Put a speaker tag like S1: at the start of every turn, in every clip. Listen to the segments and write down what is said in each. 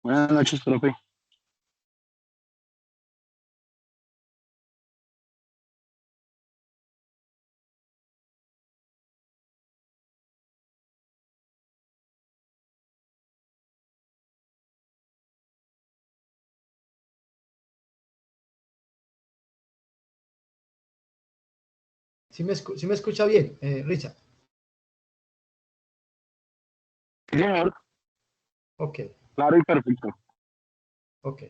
S1: Buenas noches, profe.
S2: Sí me escucha bien, Richard.
S1: Sí, señor.
S2: Ok,
S1: Claro y perfecto.
S2: ok.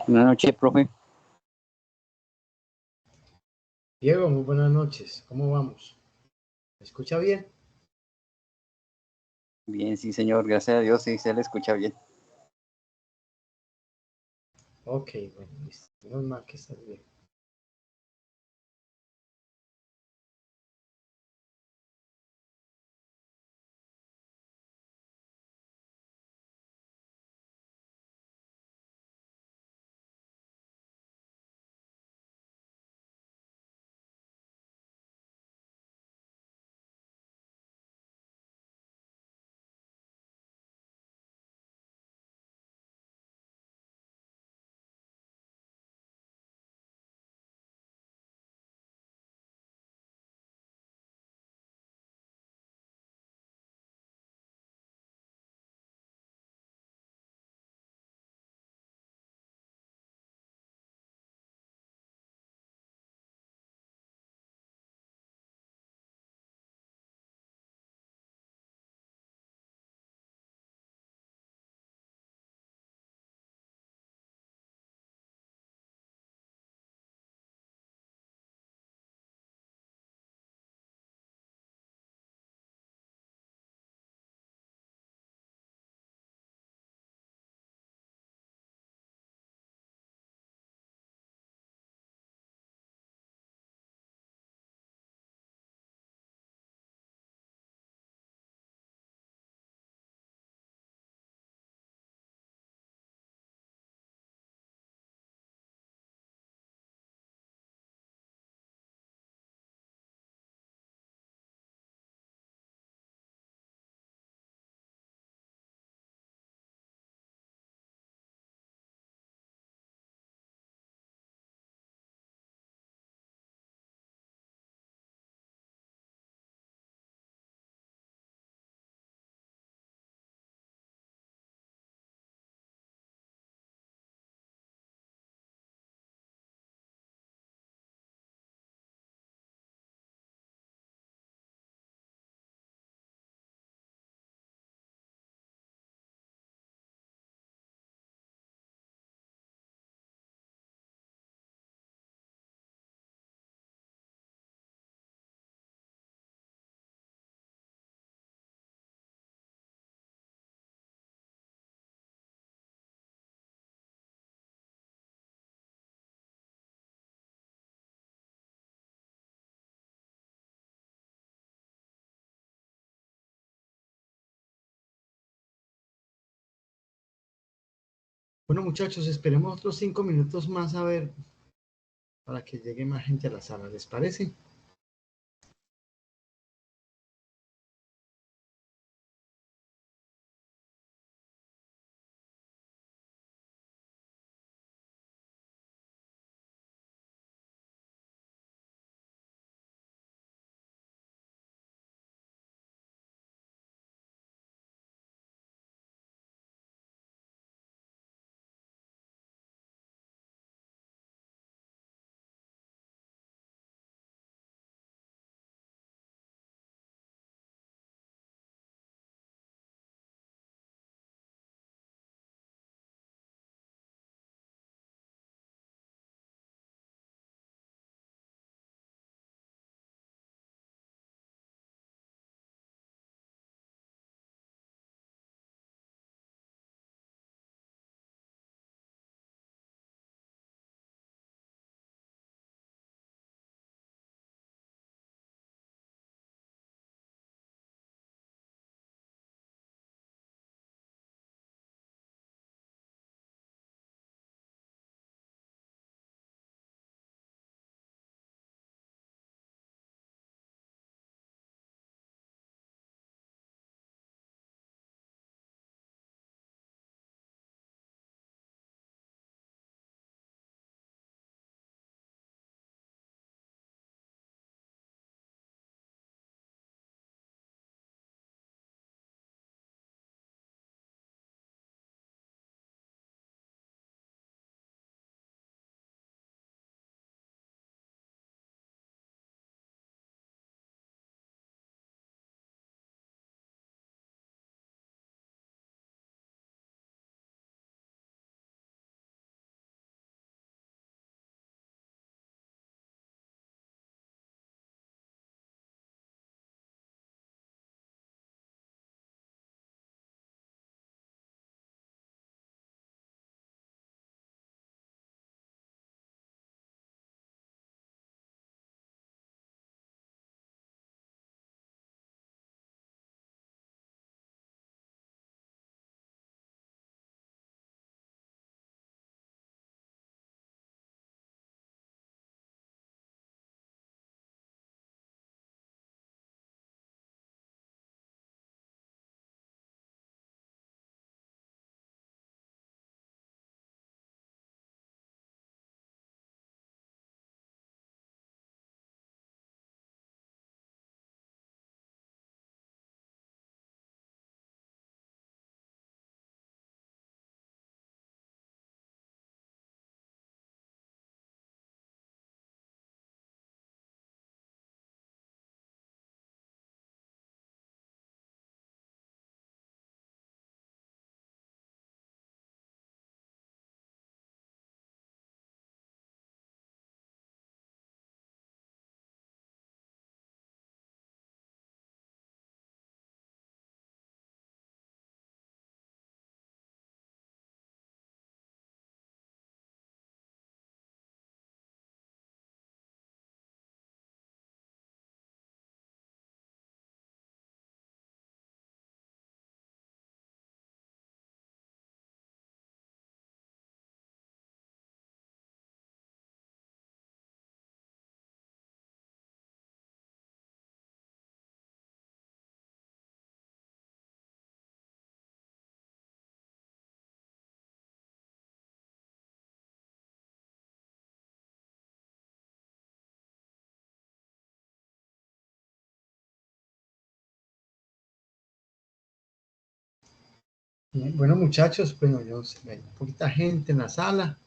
S3: Buenas noches, profe.
S2: Diego, muy buenas noches. ¿Cómo vamos? ¿Me escucha bien?
S3: Bien, sí, señor. Gracias a Dios, sí, se le escucha bien.
S2: Ok, bueno, listo. Menos mal que estás bien. Bueno, muchachos, esperemos otros 5 minutos más a ver, para que llegue más gente a la sala, ¿les parece? Bueno, muchachos, bueno, yo sé, hay poquita gente en la sala.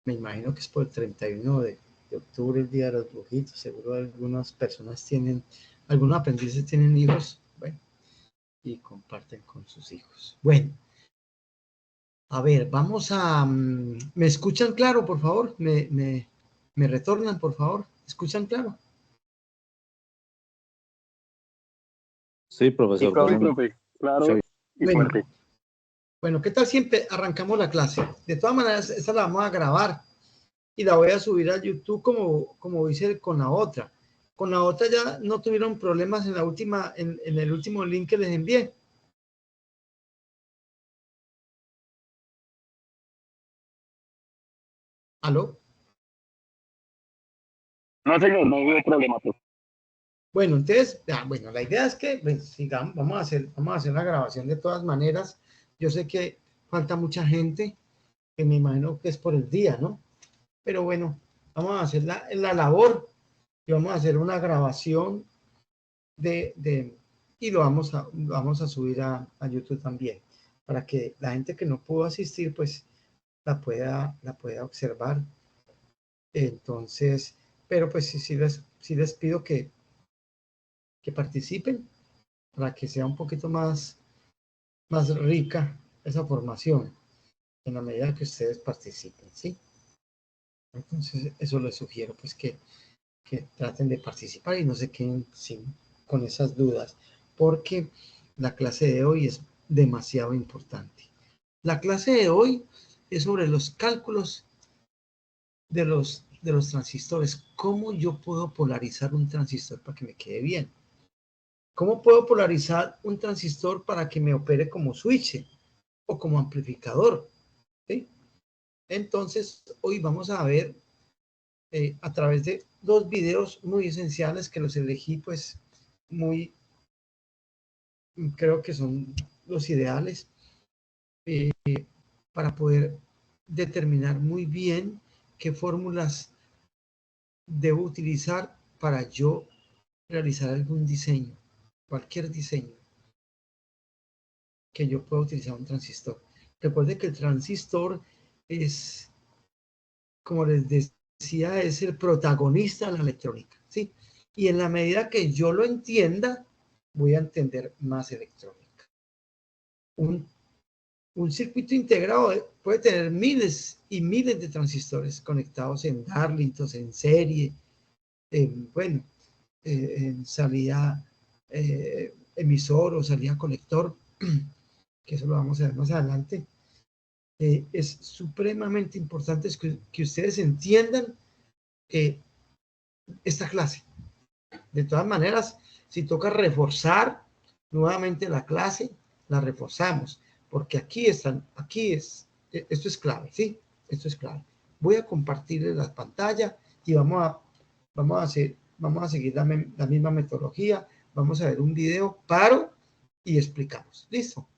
S2: Me imagino que es por el 31 de octubre, el Día de los Brujitos. Seguro algunas personas tienen, algunos aprendices tienen hijos, bueno, y comparten con sus hijos. Bueno, a ver, vamos a... ¿me escuchan claro, por favor? ¿Me retornan, por favor? ¿Escuchan claro?
S4: Sí, profesor.
S3: profe.
S1: Sí, profe. Claro y
S2: Bueno,
S1: fuerte.
S2: bueno, ¿qué tal siempre arrancamos la clase? De todas maneras, esa la vamos a grabar y la voy a subir a YouTube como hice con la otra. Con la otra ya no tuvieron problemas en la última, en el último link que les envié. ¿Aló?
S1: No, señor, no hubo problema. Pues.
S2: Bueno, entonces, bueno, la idea es que pues, sigamos, vamos a hacer la grabación de todas maneras. Yo sé que falta mucha gente, que me imagino que es por el día, ¿no? Pero bueno, vamos a hacer la labor y vamos a hacer una grabación y lo vamos a subir a YouTube también, para que la gente que no pudo asistir, pues la pueda observar. Entonces, pero pues sí les pido que participen para que sea un poquito más rica esa formación en la medida que ustedes participen, ¿sí? Entonces, eso les sugiero, pues que traten de participar y no se queden con esas dudas, porque la clase de hoy es demasiado importante. La clase de hoy es sobre los cálculos de los transistores. ¿Cómo yo puedo polarizar un transistor para que me quede bien? ¿Cómo puedo polarizar un transistor para que me opere como switch o como amplificador? ¿Sí? Entonces, hoy vamos a ver a través de dos videos muy esenciales que los elegí, pues, creo que son los ideales para poder determinar muy bien qué fórmulas debo utilizar para yo realizar algún diseño, cualquier diseño que yo pueda utilizar un transistor. Recuerde que el transistor es, como les decía, es el protagonista de la electrónica, ¿sí? Y en la medida que yo lo entienda, voy a entender más electrónica. Un circuito integrado puede tener miles y miles de transistores conectados en Darlington, en serie, en salida emisor o salida colector, que eso lo vamos a ver más adelante. Es supremamente importante que ustedes entiendan esta clase. De todas maneras, si toca reforzar nuevamente la clase, la reforzamos, porque esto es clave, ¿sí? Esto es clave. Voy a compartirles la pantalla y vamos a seguir la misma metodología. Vamos a ver un video, paro y explicamos. ¿Listo?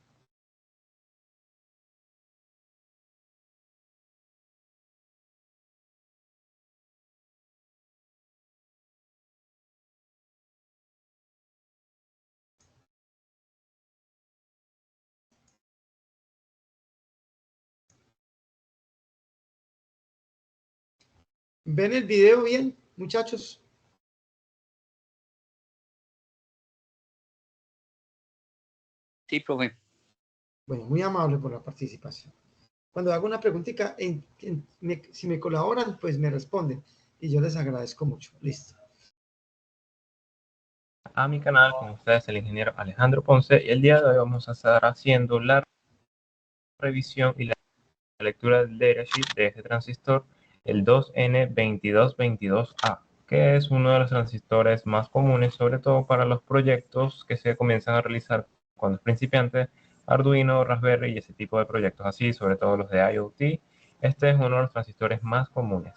S2: ¿Ven el video bien, muchachos?
S3: Sí, profe.
S2: Bueno, muy amable por la participación. Cuando hago una preguntita, si me colaboran, pues me responden. Y yo les agradezco mucho. Listo.
S5: A mi canal, con ustedes el ingeniero Alejandro Ponce, y el día de hoy vamos a estar haciendo la revisión y la lectura del datasheet de este transistor, el 2N2222A, que es uno de los transistores más comunes, sobre todo para los proyectos que se comienzan a realizar cuando es principiante, Arduino, Raspberry y ese tipo de proyectos así, sobre todo los de IoT. Este es uno de los transistores más comunes.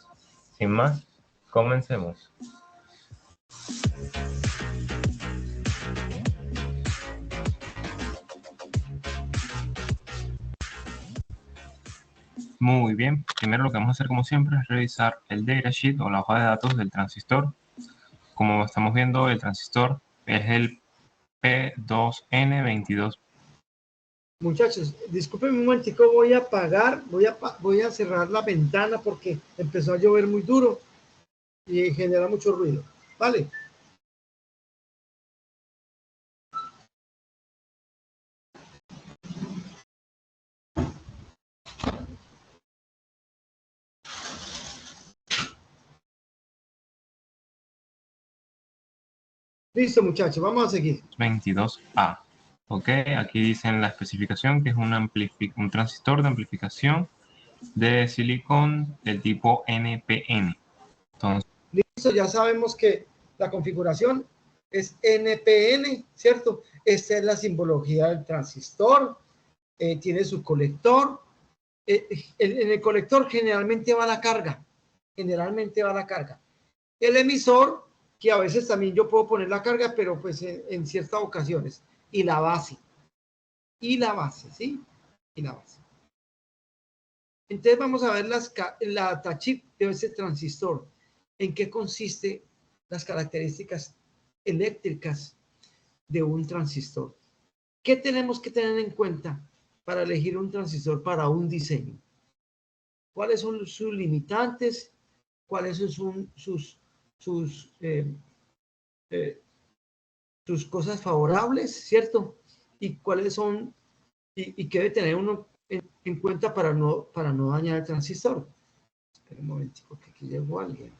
S5: Sin más, comencemos. Muy bien, primero lo que vamos a hacer como siempre es revisar el datasheet o la hoja de datos del transistor. Como estamos viendo, el transistor es el P2N22.
S2: Muchachos, disculpen un momentico, voy a apagar, voy a cerrar la ventana porque empezó a llover muy duro y genera mucho ruido. ¿Vale? Listo, muchachos, vamos a seguir.
S5: 22A. Ok, aquí dicen la especificación que es un transistor de amplificación de silicón del tipo NPN. Entonces,
S2: Listo, ya sabemos que la configuración es NPN, ¿cierto? Esta es la simbología del transistor, tiene su colector En el colector generalmente va la carga. Generalmente va la carga. El emisor, que a veces también yo puedo poner la carga, pero pues en ciertas ocasiones. Y la base. Y la base, ¿sí? Y la base. Entonces vamos a ver la datachip de ese transistor. ¿En qué consiste las características eléctricas de un transistor? ¿Qué tenemos que tener en cuenta para elegir un transistor para un diseño? ¿Cuáles son sus limitantes? ¿Cuáles son sus cosas favorables, ¿cierto? Y cuáles son, y qué debe tener uno en cuenta para no dañar el transistor. Espera un momentico, que aquí llegó alguien.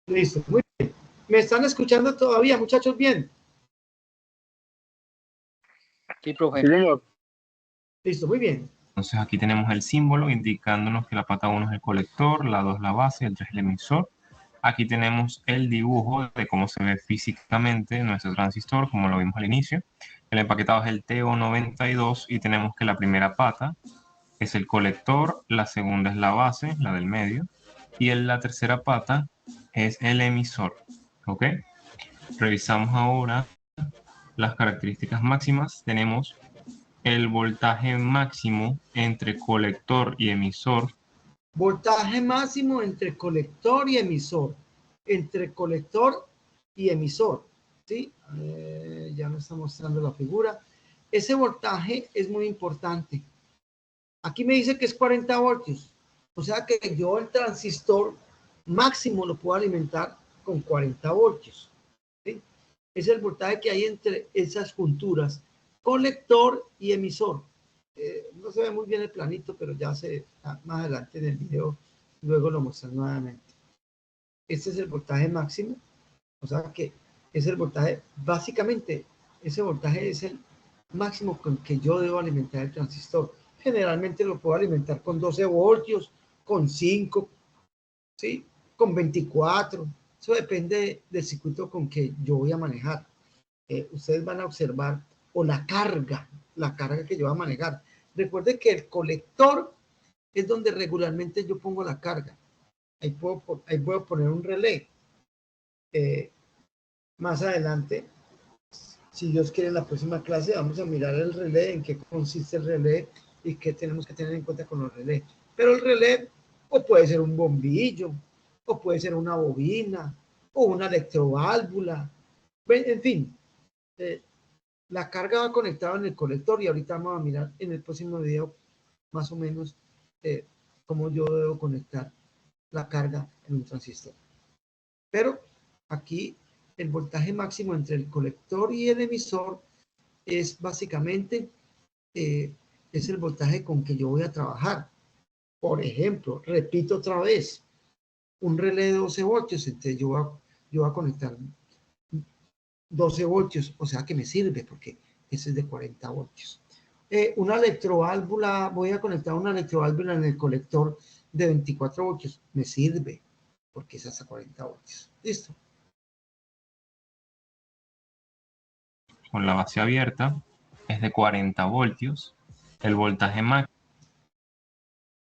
S2: Listo, muy bien. ¿Me están escuchando todavía, muchachos? Bien.
S3: Sí, profe.
S1: Sí, señor.
S2: Listo, muy bien.
S5: Entonces aquí tenemos el símbolo indicándonos que la pata 1 es el colector, la 2 la base, el 3 el emisor. Aquí tenemos el dibujo de cómo se ve físicamente nuestro transistor, como lo vimos al inicio. El empaquetado es el TO92 y tenemos que la primera pata es el colector, la segunda es la base, la del medio, y la tercera pata es el emisor. ¿Ok? Revisamos ahora las características máximas. Tenemos el voltaje máximo entre colector y emisor.
S2: Voltaje máximo entre colector y emisor. Entre colector y emisor. ¿Sí? Ya me está mostrando la figura. Ese voltaje es muy importante. Aquí me dice que es 40 voltios. O sea que yo el transistor máximo lo puedo alimentar con 40 voltios. ¿Sí? Es el voltaje que hay entre esas junturas, colector y emisor. No se ve muy bien el planito, pero ya más adelante en el video, luego lo muestran nuevamente. Este es el voltaje máximo, o sea que es el voltaje, básicamente, ese voltaje es el máximo con que yo debo alimentar el transistor. Generalmente lo puedo alimentar con 12 voltios, con 5, ¿sí? Con 24. Eso depende del circuito con que yo voy a manejar. Ustedes van a observar, o la carga que yo voy a manejar. Recuerde que el colector es donde regularmente yo pongo la carga. Ahí puedo poner un relé. Más adelante, si Dios quiere, en la próxima clase vamos a mirar el relé, en qué consiste el relé y qué tenemos que tener en cuenta con los relés. Pero el relé o puede ser un bombillo, o puede ser una bobina, o una electroválvula. En fin, la carga va conectada en el colector y ahorita vamos a mirar en el próximo video más o menos cómo yo debo conectar la carga en un transistor. Pero aquí el voltaje máximo entre el colector y el emisor es básicamente es el voltaje con que yo voy a trabajar. Por ejemplo, repito otra vez, un relé de 12 voltios, entonces yo voy a conectar 12 voltios, o sea que me sirve porque ese es de 40 voltios. Una electroválvula, voy a conectar una electroválvula en el colector de 24 voltios, me sirve porque es hasta 40 voltios. Listo.
S5: Con la base abierta es de 40 voltios. El voltaje máximo.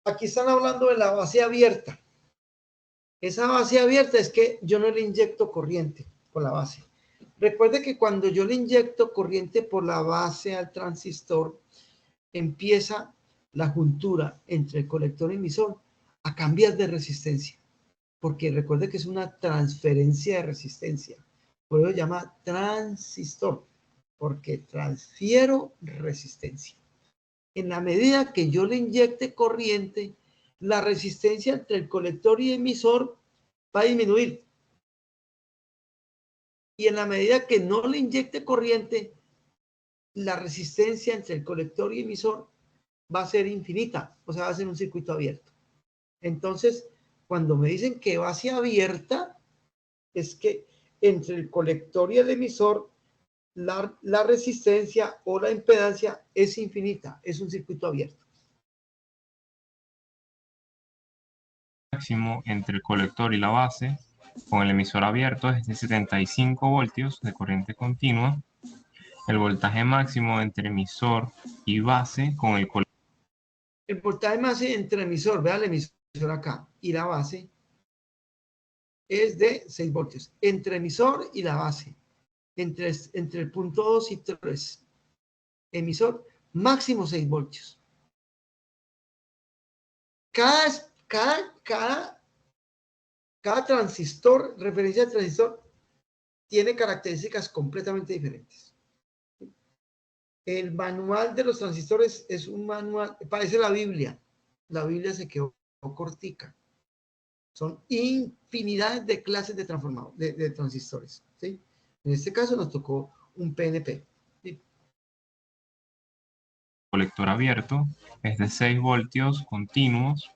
S2: Aquí están hablando de la base abierta. Esa base abierta es que yo no le inyecto corriente por la base. Recuerde que cuando yo le inyecto corriente por la base al transistor, empieza la juntura entre el colector y emisor a cambiar de resistencia. Porque recuerde que es una transferencia de resistencia. Por eso se llama transistor, porque transfiero resistencia. En la medida que yo le inyecte corriente, la resistencia entre el colector y emisor va a disminuir. Y en la medida que no le inyecte corriente, la resistencia entre el colector y emisor va a ser infinita, o sea, va a ser un circuito abierto. Entonces, cuando me dicen que base abierta, es que entre el colector y el emisor, la resistencia o la impedancia es infinita, es un circuito abierto.
S5: Máximo entre el colector y la base con el emisor abierto es de 75 voltios de corriente continua. El voltaje máximo entre emisor y base con el colector.
S2: El voltaje más entre emisor, vea el emisor acá, y la base es de 6 voltios. Entre emisor y la base, entre el punto 2 y 3. Emisor, máximo 6 voltios. Cada transistor, referencia de transistor, tiene características completamente diferentes. El manual de los transistores es un manual, parece la Biblia. La Biblia se quedó cortica. Son infinidades de clases de transformadores, de transistores, ¿sí? En este caso nos tocó un PNP. ¿Sí?
S5: Colector abierto es de 6 voltios continuos.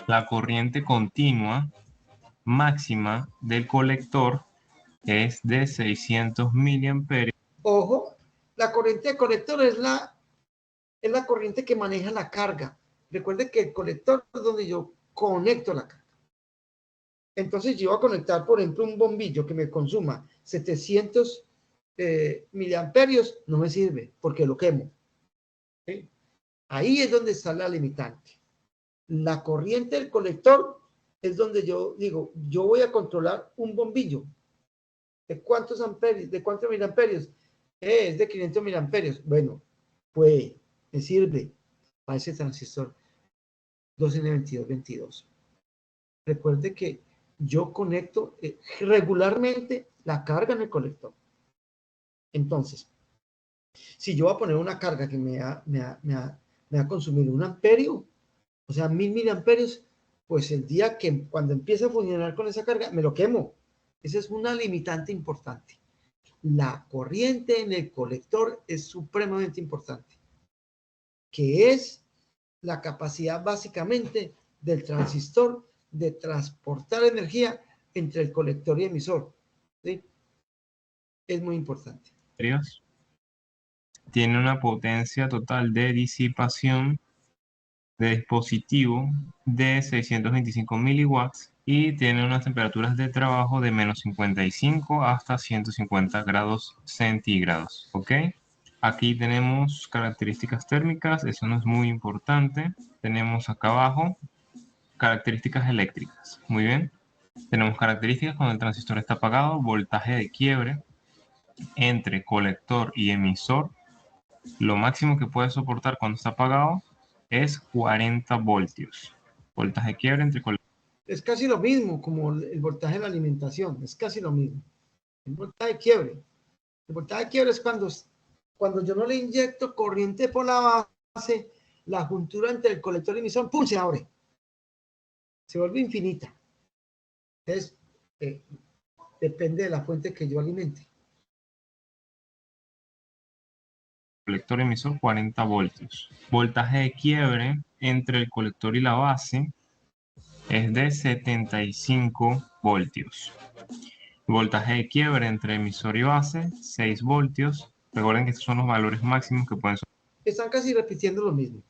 S5: La corriente continua máxima del colector es de 600 miliamperios.
S2: Ojo, la corriente de colector es la corriente que maneja la carga. Recuerde que el colector es donde yo conecto la carga. Entonces, yo voy a conectar, por ejemplo, un bombillo que me consuma 700 miliamperios, no me sirve porque lo quemo. ¿Sí? Ahí es donde está la limitante. La corriente del colector es donde yo digo, yo voy a controlar un bombillo. ¿De cuántos amperios? ¿De cuántos miliamperios? Es de 500 miliamperios. Bueno, pues me sirve para ese transistor 2N2222. Recuerde que yo conecto regularmente la carga en el colector. Entonces, si yo voy a poner una carga que me va a consumir 1 amperio, o sea, 1000 miliamperios, pues el día que cuando empiece a funcionar con esa carga, me lo quemo. Esa es una limitante importante. La corriente en el colector es supremamente importante, que es la capacidad básicamente del transistor de transportar energía entre el colector y emisor. ¿Sí? Es muy importante.
S5: Tiene una potencia total de disipación de dispositivo de 625 miliwatts y tiene unas temperaturas de trabajo de menos 55 hasta 150 grados centígrados. ¿Ok? Aquí tenemos características térmicas, eso no es muy importante. Tenemos acá abajo características eléctricas. Muy bien. Tenemos características cuando el transistor está apagado, voltaje de quiebre entre colector y emisor. Lo máximo que puede soportar cuando está apagado es 40 voltios. Voltaje de quiebre entre colector.
S2: Es casi lo mismo como el voltaje de la alimentación, es casi lo mismo. El voltaje de quiebre. El voltaje de quiebre es cuando yo no le inyecto corriente por la base, la juntura entre el colector y emisor, ¡pum!, se abre. Se vuelve infinita. Entonces, depende de la fuente que yo alimente.
S5: Colector emisor 40 voltios. Voltaje de quiebre entre el colector y la base es de 75 voltios. Voltaje de quiebre entre emisor y base, 6 voltios. Recuerden que estos son los valores máximos que pueden
S2: Están casi repitiendo lo mismo.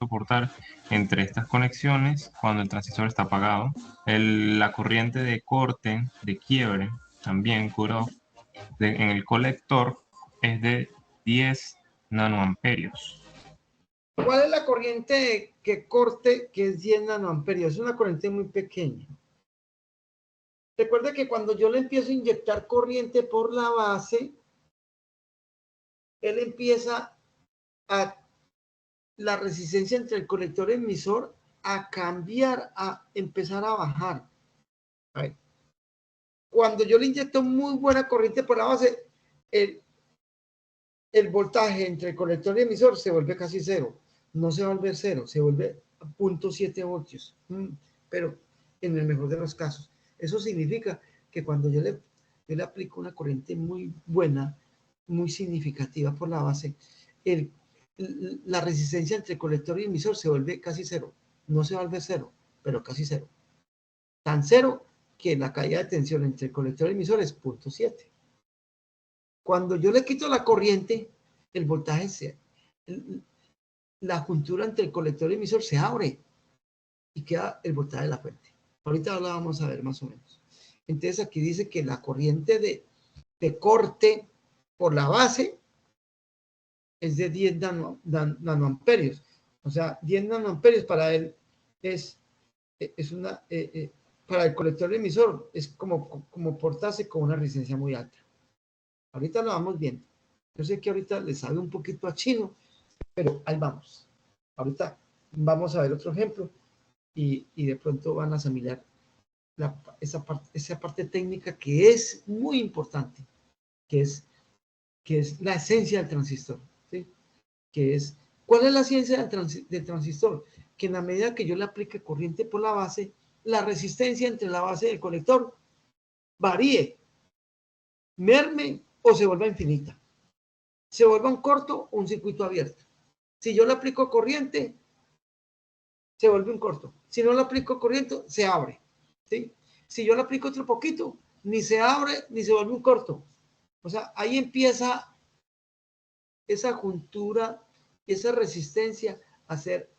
S5: soportar entre estas conexiones cuando el transistor está apagado. La corriente de corte, de quiebre, también curado en el colector es de 10 nanoamperios.
S2: ¿Cuál es la corriente que corte que es 10 nanoamperios? Es una corriente muy pequeña. Recuerda que cuando yo le empiezo a inyectar corriente por la base, él empieza a la resistencia entre el colector y el emisor a cambiar, a empezar a bajar. A ver. Cuando yo le inyecto muy buena corriente por la base, el voltaje entre el colector y el emisor se vuelve casi cero. No se va a volver cero, se vuelve 0.7 voltios. Pero en el mejor de los casos. Eso significa que cuando yo le aplico una corriente muy buena, muy significativa por la base, la resistencia entre colector y emisor se vuelve casi cero. No se vuelve cero, pero casi cero. Tan cero que la caída de tensión entre el colector y el emisor es 0.7. Cuando yo le quito la corriente, el voltaje la juntura entre el colector y el emisor se abre y queda el voltaje de la fuente. Ahorita la vamos a ver más o menos. Entonces aquí dice que la corriente de corte por la base es de 10 nanoamperios. O sea, 10 nanoamperios para él es una, para el colector emisor es como portarse con una resistencia muy alta. Ahorita lo vamos viendo. Yo sé que ahorita le sabe un poquito a chino, pero ahí vamos. Ahorita vamos a ver otro ejemplo y de pronto van a asimilar esa parte técnica que es muy importante, que es la esencia del transistor, ¿sí? Que es, ¿cuál es la ciencia del transistor? Que en la medida que yo le aplique corriente por la base, la resistencia entre la base y el colector varíe, merme o se vuelva infinita. Se vuelva un corto o un circuito abierto. Si yo le aplico corriente, se vuelve un corto. Si no le aplico corriente, se abre, ¿sí? Si yo le aplico otro poquito, ni se abre ni se vuelve un corto. O sea, ahí empieza esa juntura, esa resistencia a ser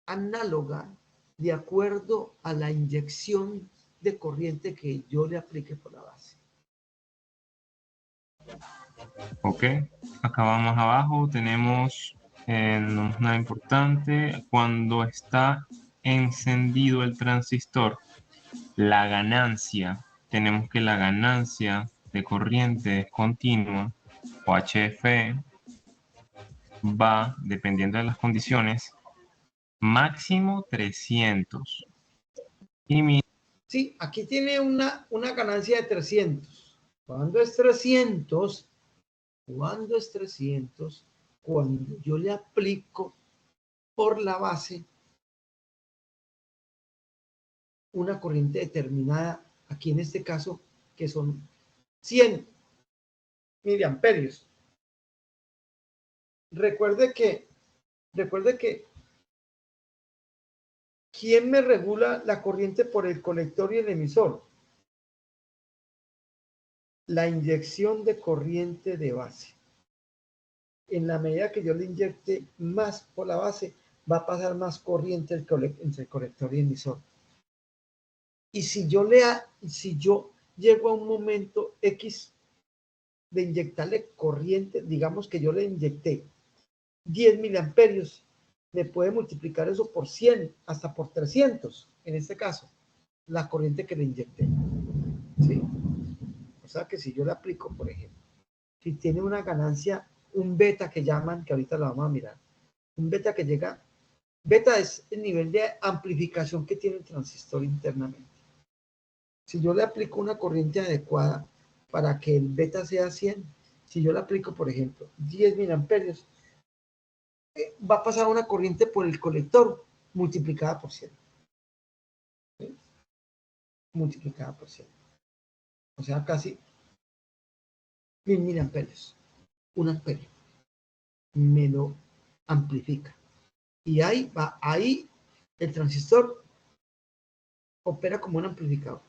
S2: análoga de acuerdo a la inyección de corriente que yo le aplique por la base.
S5: Ok, acá vamos abajo, tenemos nada importante, cuando está encendido el transistor, la ganancia, tenemos que la ganancia de corriente continua o HF va, dependiendo de las condiciones, máximo 300 y mínimo.
S2: Sí, aquí tiene una ganancia de 300. ¿Cuándo es 300? ¿Cuándo es 300? Cuando yo le aplico por la base una corriente determinada, aquí en este caso, que son 100 miliamperios. Recuerde que, ¿quién me regula la corriente por el colector y el emisor? La inyección de corriente de base. En la medida que yo le inyecte más por la base, va a pasar más corriente entre el colector y el emisor. Y si yo llego a un momento X de inyectarle corriente, digamos que yo le inyecté 10 miliamperios, me puede multiplicar eso por 100, hasta por 300, en este caso, la corriente que le inyecté. ¿Sí? O sea que si yo le aplico, por ejemplo, si tiene una ganancia, un beta que llaman, que ahorita lo vamos a mirar, un beta que llega, beta es el nivel de amplificación que tiene el transistor internamente. Si yo le aplico una corriente adecuada para que el beta sea 100, si yo le aplico, por ejemplo, 10 miliamperios, va a pasar una corriente por el colector multiplicada por 100. ¿Sí? Multiplicada por 100. O sea, casi 1000 miliamperios. Un amperio. Me lo amplifica. Y ahí el transistor opera como un amplificador.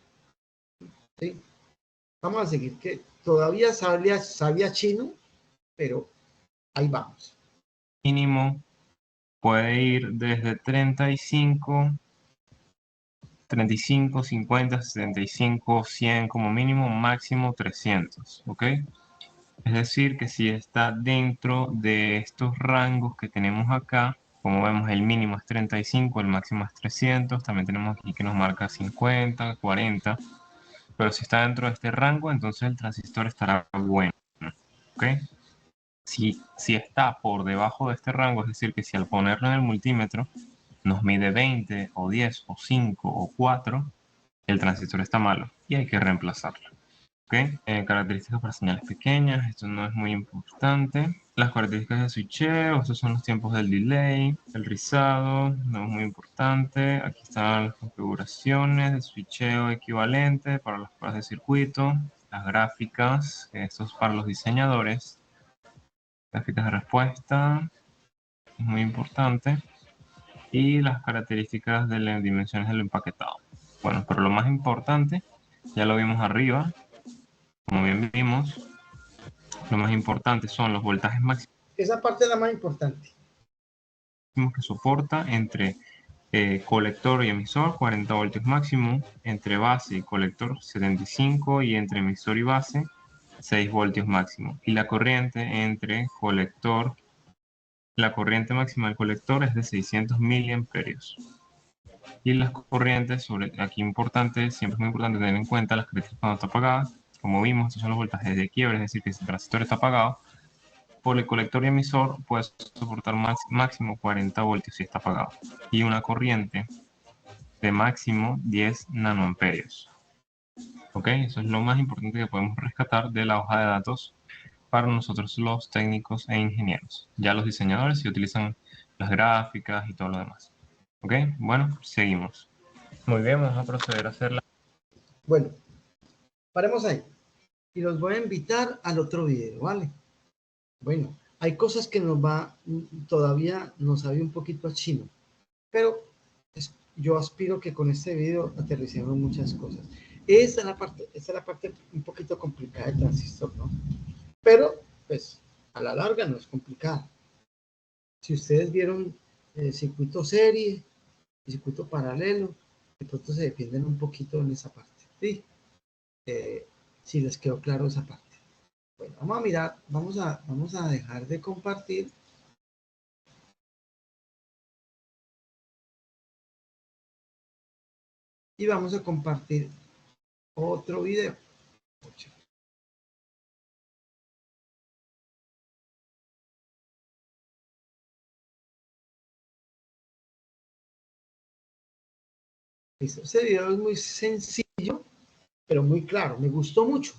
S2: ¿Sí? Vamos a seguir, que todavía sabía chino, pero ahí vamos.
S5: Mínimo puede ir desde 35, 50, 75, 100 como mínimo, máximo 300, ¿ok? Es decir, que si está dentro de estos rangos que tenemos acá, como vemos el mínimo es 35, el máximo es 300, también tenemos aquí que nos marca 50, 40, pero si está dentro de este rango, entonces el transistor estará bueno, ¿ok? Si está por debajo de este rango, es decir, que si al ponerlo en el multímetro nos mide 20 o 10 o 5 o 4, el transistor está malo y hay que reemplazarlo. ¿Okay? Características para señales pequeñas, esto no es muy importante. Las características de switcheo, estos son los tiempos del delay, el rizado, no es muy importante. Aquí están las configuraciones de switcheo equivalente para las pruebas de circuito, las gráficas, esto es para los diseñadores. Gráficas de respuesta, es muy importante. Y las características de las dimensiones del empaquetado. Bueno, pero lo más importante, ya lo vimos arriba, como bien vimos, lo más importante son los voltajes máximos
S2: Esa parte es la más importante.
S5: que soporta entre Colector y emisor 40 voltios máximo, entre base y colector 75 y entre emisor y base 6 voltios máximo. Y la corriente entre colector, la corriente máxima del colector es de 600 miliamperios. Y las corrientes, aquí importante, siempre es muy importante tener en cuenta las características cuando está apagada. Como vimos, estos son los voltajes de quiebre, es decir, que si el transistor está apagado, por el colector y emisor puede soportar máximo 40 voltios si está apagado. Y una corriente de máximo 10 nanoamperios. ¿Ok? Eso es lo más importante que podemos rescatar de la hoja de datos para nosotros los técnicos e ingenieros. Ya los diseñadores sí utilizan las gráficas y todo lo demás. ¿Ok? Bueno, seguimos. Muy bien, vamos a proceder a hacer la...
S2: Bueno, paremos ahí. Y los voy a invitar al otro video, ¿vale? Bueno, hay cosas que todavía nos sabe un poquito a chino, pero yo aspiro que con este video aterricemos muchas cosas. Esta es la parte un poquito complicada del transistor, ¿no? Pero, pues, a la larga no es complicada. Si ustedes vieron el circuito serie, el circuito paralelo, de pronto se defienden un poquito en esa parte, ¿sí? Si les quedó claro esa parte. Bueno, vamos a mirar, vamos a dejar de compartir. Y vamos a compartir otro video. Listo. Este video es muy sencillo, pero muy claro. Me gustó mucho.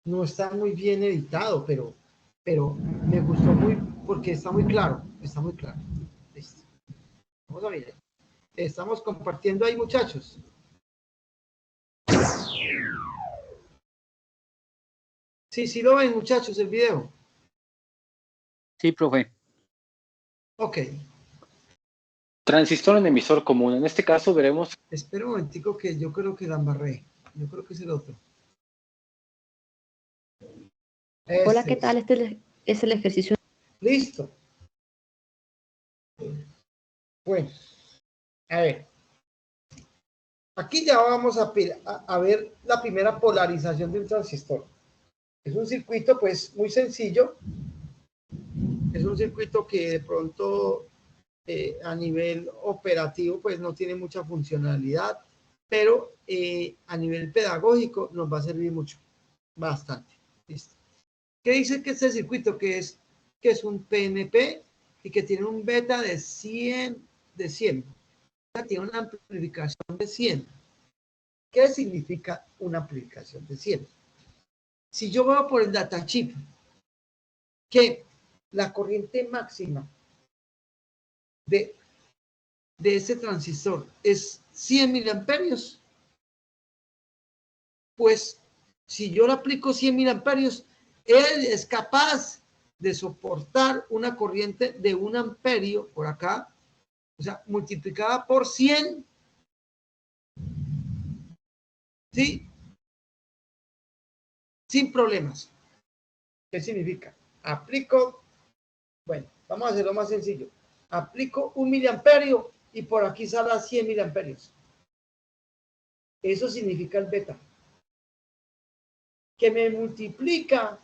S2: No está muy bien editado, pero me gustó muy porque está muy claro. Está muy claro. Listo. Vamos a ver. Estamos compartiendo ahí, muchachos. Sí, sí lo ven, muchachos, el video.
S3: Sí, profe.
S2: Ok.
S1: Transistor en emisor común. En este caso veremos.
S2: Espera un momentico que yo creo que la embarré. Yo creo que es el otro.
S6: Hola, ¿qué tal? Este es el ejercicio.
S2: Listo. Bueno, a ver. Aquí ya vamos a ver la primera polarización de un transistor. Es un circuito pues muy sencillo. Es un circuito que de pronto a nivel operativo pues no tiene mucha funcionalidad, pero a nivel pedagógico nos va a servir mucho, bastante. ¿Listo? ¿Qué dice que este circuito que es un PNP y que tiene un beta de 100? Tiene una amplificación de 100. ¿Qué significa una amplificación de 100? Si yo veo por el datachip que la corriente máxima de ese transistor es 100 miliamperios, pues si yo le aplico 100 miliamperios, él es capaz de soportar una corriente de 1 amperio por acá, o sea, multiplicada por 100, ¿sí? Sin problemas. ¿Qué significa? Aplico, bueno, vamos a hacerlo más sencillo. Aplico 1 miliamperio y por aquí sale a 100 miliamperios. Eso significa el beta. Que me multiplica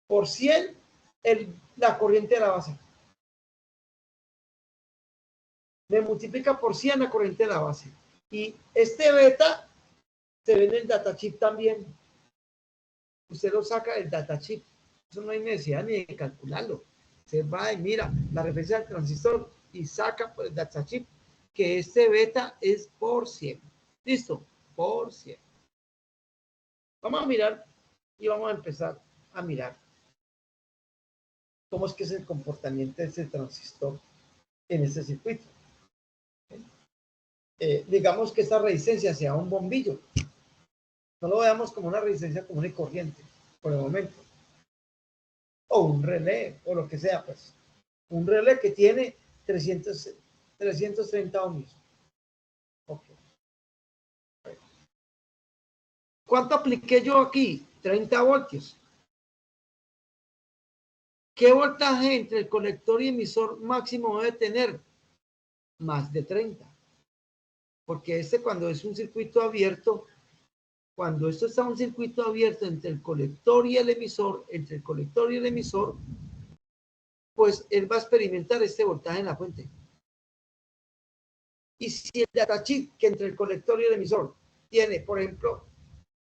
S2: por 100 la corriente de la base. Me multiplica por 100 la corriente de la base. Y este beta se ve en el datachip también. Usted lo saca del datachip. Eso no hay necesidad ni de calcularlo. Se va y mira la referencia del transistor y saca por el datachip que este beta es por 100. ¿Listo? Por 100. Vamos a mirar y vamos a empezar a mirar cómo es que es el comportamiento de ese transistor en este circuito. Digamos que esta resistencia sea un bombillo. No lo veamos como una resistencia común y corriente por el momento. O un relé, o lo que sea, pues. Un relé que tiene 330 ohmios. Okay. ¿Cuánto apliqué yo aquí? 30 voltios. ¿Qué voltaje entre el colector y emisor máximo debe tener? más de 30. Porque cuando es un circuito abierto, cuando esto está un circuito abierto entre el colector y el emisor, pues él va a experimentar este voltaje en la fuente. Y si el datasheet que entre el colector y el emisor tiene, por ejemplo,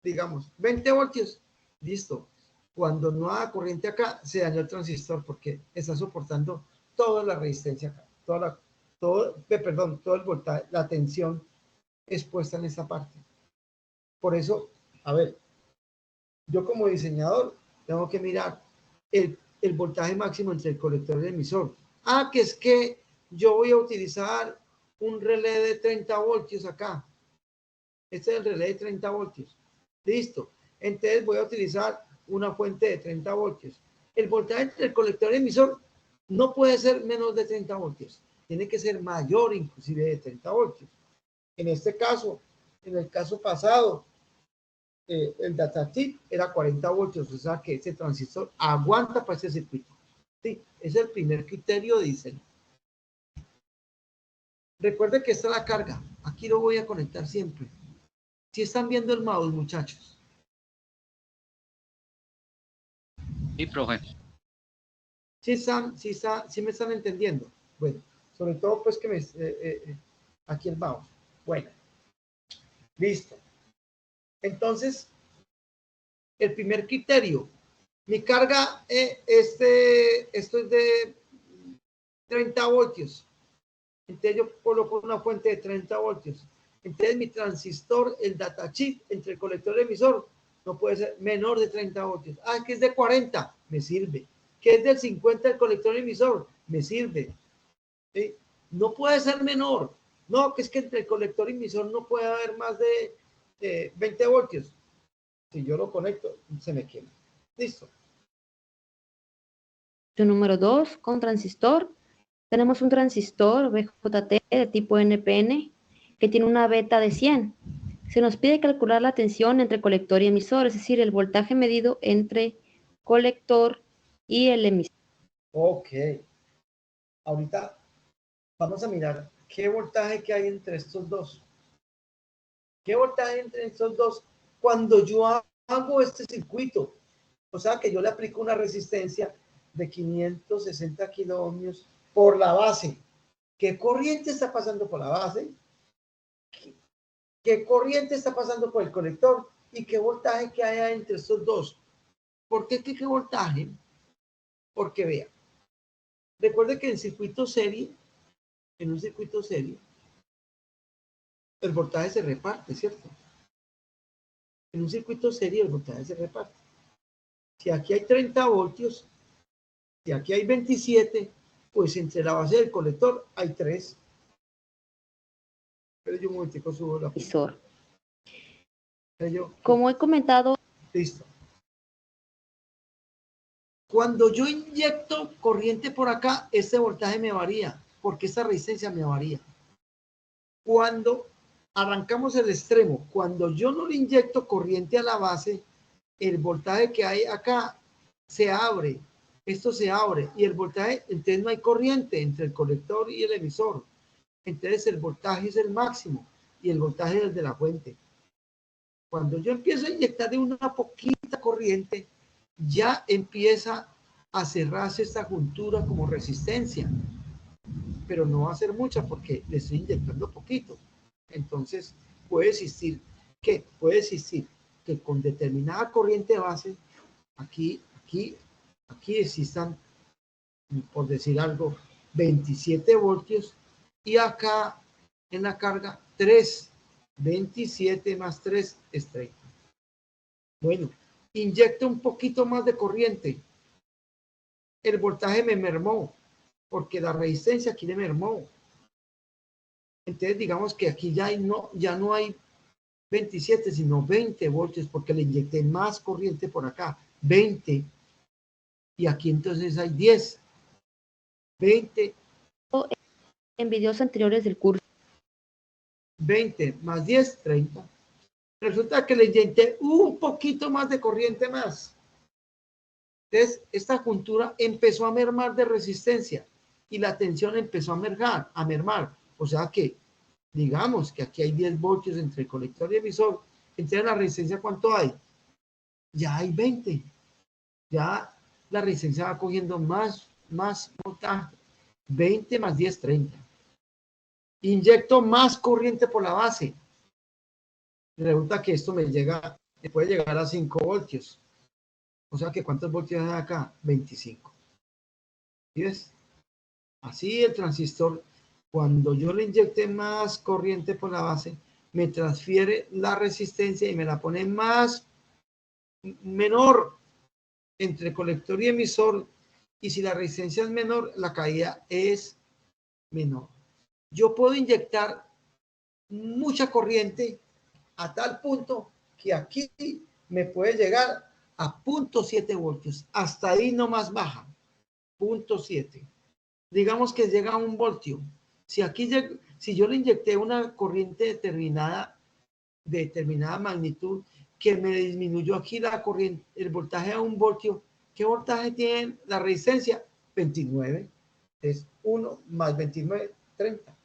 S2: digamos, 20 voltios, listo. Cuando no haga corriente acá, se dañó el transistor porque está soportando toda la resistencia acá, todo el voltaje, la tensión expuesta en esta parte. Por eso, a ver, yo como diseñador tengo que mirar el voltaje máximo entre el colector y el emisor. Ah, que es que yo voy a utilizar un relé de 30 voltios acá. Este es el relé de 30 voltios. Listo. Entonces voy a utilizar una fuente de 30 voltios. El voltaje entre el colector y el emisor no puede ser menos de 30 voltios. Tiene que ser mayor inclusive de 30 voltios. En este caso, en el caso pasado, el datasheet era 40 voltios, o sea que ese transistor aguanta para ese circuito. Sí, es el primer criterio de diseño. Recuerde que esta es la carga. Aquí lo voy a conectar siempre. Si están viendo el mouse, muchachos.
S3: Sí, profe.
S2: Sí me están entendiendo. Bueno, sobre todo pues que aquí el mouse. Bueno, listo. Entonces, el primer criterio. Mi carga, esto es de 30 voltios. Entonces yo coloco una fuente de 30 voltios. Entonces mi transistor, el datasheet entre el colector y el emisor, no puede ser menor de 30 voltios. Ah, que es de 40, me sirve. Que es del 50 el colector y el emisor, me sirve. ¿Sí? No puede ser menor. No, que es que entre el colector y el emisor no puede haber más de 20 voltios. Si yo lo conecto, se me quema. Listo.
S6: Número 2, con transistor. Tenemos un transistor BJT de tipo NPN que tiene una beta de 100. Se nos pide calcular la tensión entre colector y emisor, es decir, el voltaje medido entre colector y el emisor.
S2: Ok. Ahorita vamos a mirar qué voltaje que hay entre estos dos. ¿Qué voltaje entre estos dos? Cuando yo hago este circuito, o sea que yo le aplico una resistencia de 560 kiloohmios por la base. ¿Qué corriente está pasando por la base? ¿Qué corriente está pasando por el colector? ¿Y qué voltaje que hay entre estos dos? ¿Por qué qué voltaje? Porque vea, recuerde que en un circuito serie, el voltaje se reparte, ¿cierto? En un circuito serie el voltaje se reparte. Si aquí hay 30 voltios, si aquí hay 27, pues entre la base del colector hay 3. Pero yo un momentico subo la
S6: Emisor.
S2: Yo,
S6: Como he comentado,
S2: listo. Cuando yo inyecto corriente por acá, este voltaje me varía, porque esta resistencia me varía. Cuando arrancamos el extremo, cuando yo no le inyecto corriente a la base, el voltaje que hay acá se abre. Esto se abre y el voltaje, entonces no hay corriente entre el colector y el emisor. Entonces el voltaje es el máximo y el voltaje es el de la fuente. Cuando yo empiezo a inyectar de una poquita corriente, ya empieza a cerrarse esta juntura como resistencia, pero no va a ser mucha porque le estoy inyectando poquito. Entonces puede existir que con determinada corriente base, aquí existan, por decir algo, 27 voltios y acá en la carga 3, 27 más 3 es 30. Bueno, inyecto un poquito más de corriente. El voltaje me mermó porque la resistencia aquí le mermó. Entonces digamos que aquí ya no hay 27, sino 20 voltios porque le inyecté más corriente por acá, 20. Y aquí entonces hay 10, 20.
S6: En videos anteriores del curso.
S2: 20 más 10, 30. Resulta que le inyecté un poquito más de corriente más. Entonces, esta juntura empezó a mermar de resistencia y la tensión empezó a mermar. O sea que, digamos que aquí hay 10 voltios entre el colector y emisor. Entonces, ¿la resistencia cuánto hay? Ya hay 20. Ya la resistencia va cogiendo más voltaje. 20 más 10, 30. Inyecto más corriente por la base. Resulta que esto me puede llegar a 5 voltios. O sea que ¿cuántos voltios hay acá? 25. ¿Sí ves? Así el transistor, cuando yo le inyecte más corriente por la base, me transfiere la resistencia y me la pone menor entre colector y emisor. Y si la resistencia es menor, la caída es menor. Yo puedo inyectar mucha corriente a tal punto que aquí me puede llegar a 0.7 voltios. Hasta ahí no más baja. 0.7. Digamos que llega a 1 voltio. Si yo le inyecté una corriente determinada, de determinada magnitud, que me disminuyó aquí la corriente, el voltaje a 1 voltio, ¿qué voltaje tiene la resistencia? 29. Es 1 más 29, 30.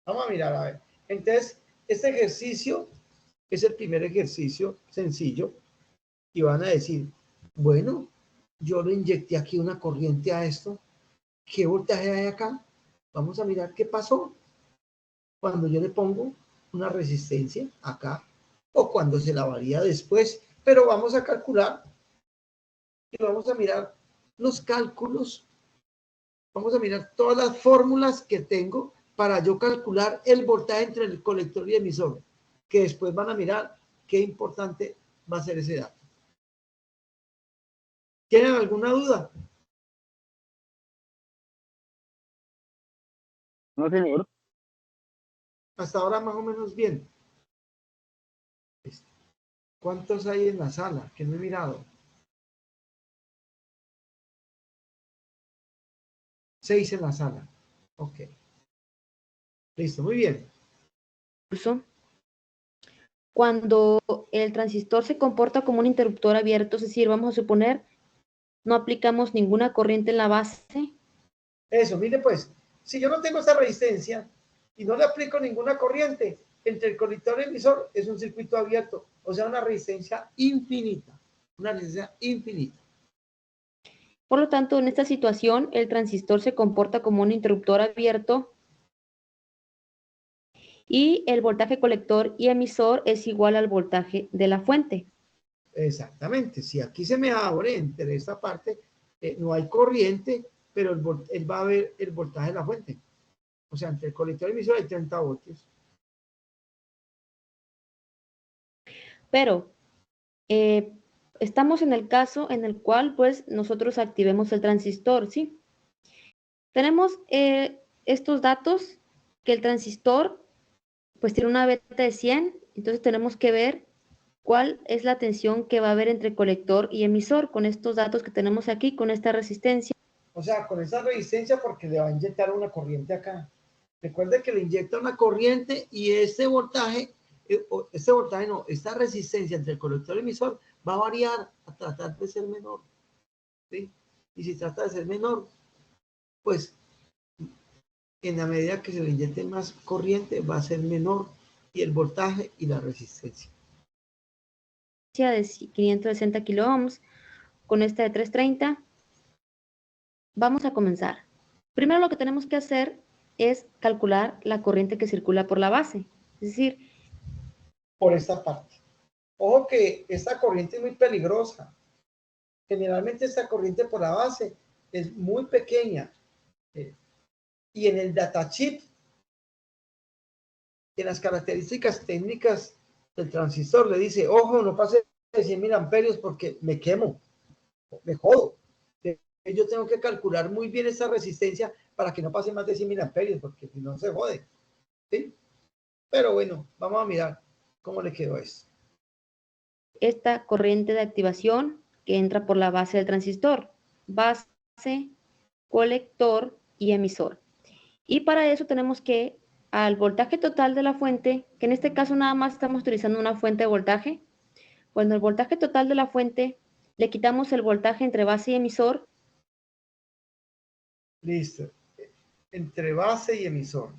S2: Vamos a mirar, a ver. Entonces, este ejercicio es el primer ejercicio sencillo y van a decir, bueno, yo le inyecté aquí una corriente a esto. ¿Qué voltaje hay acá? Vamos a mirar qué pasó cuando yo le pongo una resistencia acá o cuando se la varía después. Pero vamos a calcular y vamos a mirar los cálculos. Vamos a mirar todas las fórmulas que tengo para yo calcular el voltaje entre el colector y emisor, que después van a mirar qué importante va a ser ese dato. ¿Tienen alguna duda?
S1: No, señor.
S2: Hasta ahora más o menos bien. ¿Cuántos hay en la sala? Que no he mirado. 6 en la sala. Ok. Listo, muy bien.
S6: Cuando el transistor se comporta como un interruptor abierto, es decir, vamos a suponer, no aplicamos ninguna corriente en la base.
S2: Eso, mire pues, si yo no tengo esa resistencia y no le aplico ninguna corriente entre el colector y el emisor, es un circuito abierto, o sea, una resistencia infinita. Una resistencia infinita.
S6: Por lo tanto, en esta situación, el transistor se comporta como un interruptor abierto y el voltaje colector y emisor es igual al voltaje de la fuente.
S2: Exactamente. Si aquí se me abre entre esta parte, no hay corriente, pero él va a ver el voltaje de la fuente. O sea, entre el colector y el emisor hay 30 voltios.
S6: Pero estamos en el caso en el cual, pues, nosotros activemos el transistor, ¿sí? Tenemos estos datos que el transistor, pues, tiene una beta de 100, entonces tenemos que ver cuál es la tensión que va a haber entre colector y emisor con estos datos que tenemos aquí, con esta resistencia.
S2: O sea, con esa resistencia porque le va a inyectar una corriente acá. Recuerde que le inyecta una corriente y esta resistencia entre el colector y el emisor va a variar a tratar de ser menor. ¿Sí? Y si trata de ser menor, pues en la medida que se le inyecte más corriente va a ser menor y el voltaje y la resistencia.
S6: De 560 kilo ohms con esta de 330. Vamos a comenzar. Primero lo que tenemos que hacer es calcular la corriente que circula por la base. Es decir,
S2: por esta parte. Ojo que esta corriente es muy peligrosa. Generalmente esta corriente por la base es muy pequeña. Y en el datasheet, en las características técnicas del transistor, le dice, ojo, no pase de 100.000 amperios porque me quemo, me jodo. Yo tengo que calcular muy bien esa resistencia para que no pase más de 100.000 amperios, porque si no se jode. ¿Sí? Pero bueno, vamos a mirar cómo le quedó esto.
S6: Esta corriente de activación que entra por la base del transistor, base, colector y emisor. Y para eso tenemos que al voltaje total de la fuente, que en este caso nada más estamos utilizando una fuente de voltaje, cuando el voltaje total de la fuente le quitamos el voltaje entre base y emisor.
S2: Listo. entre base y emisor.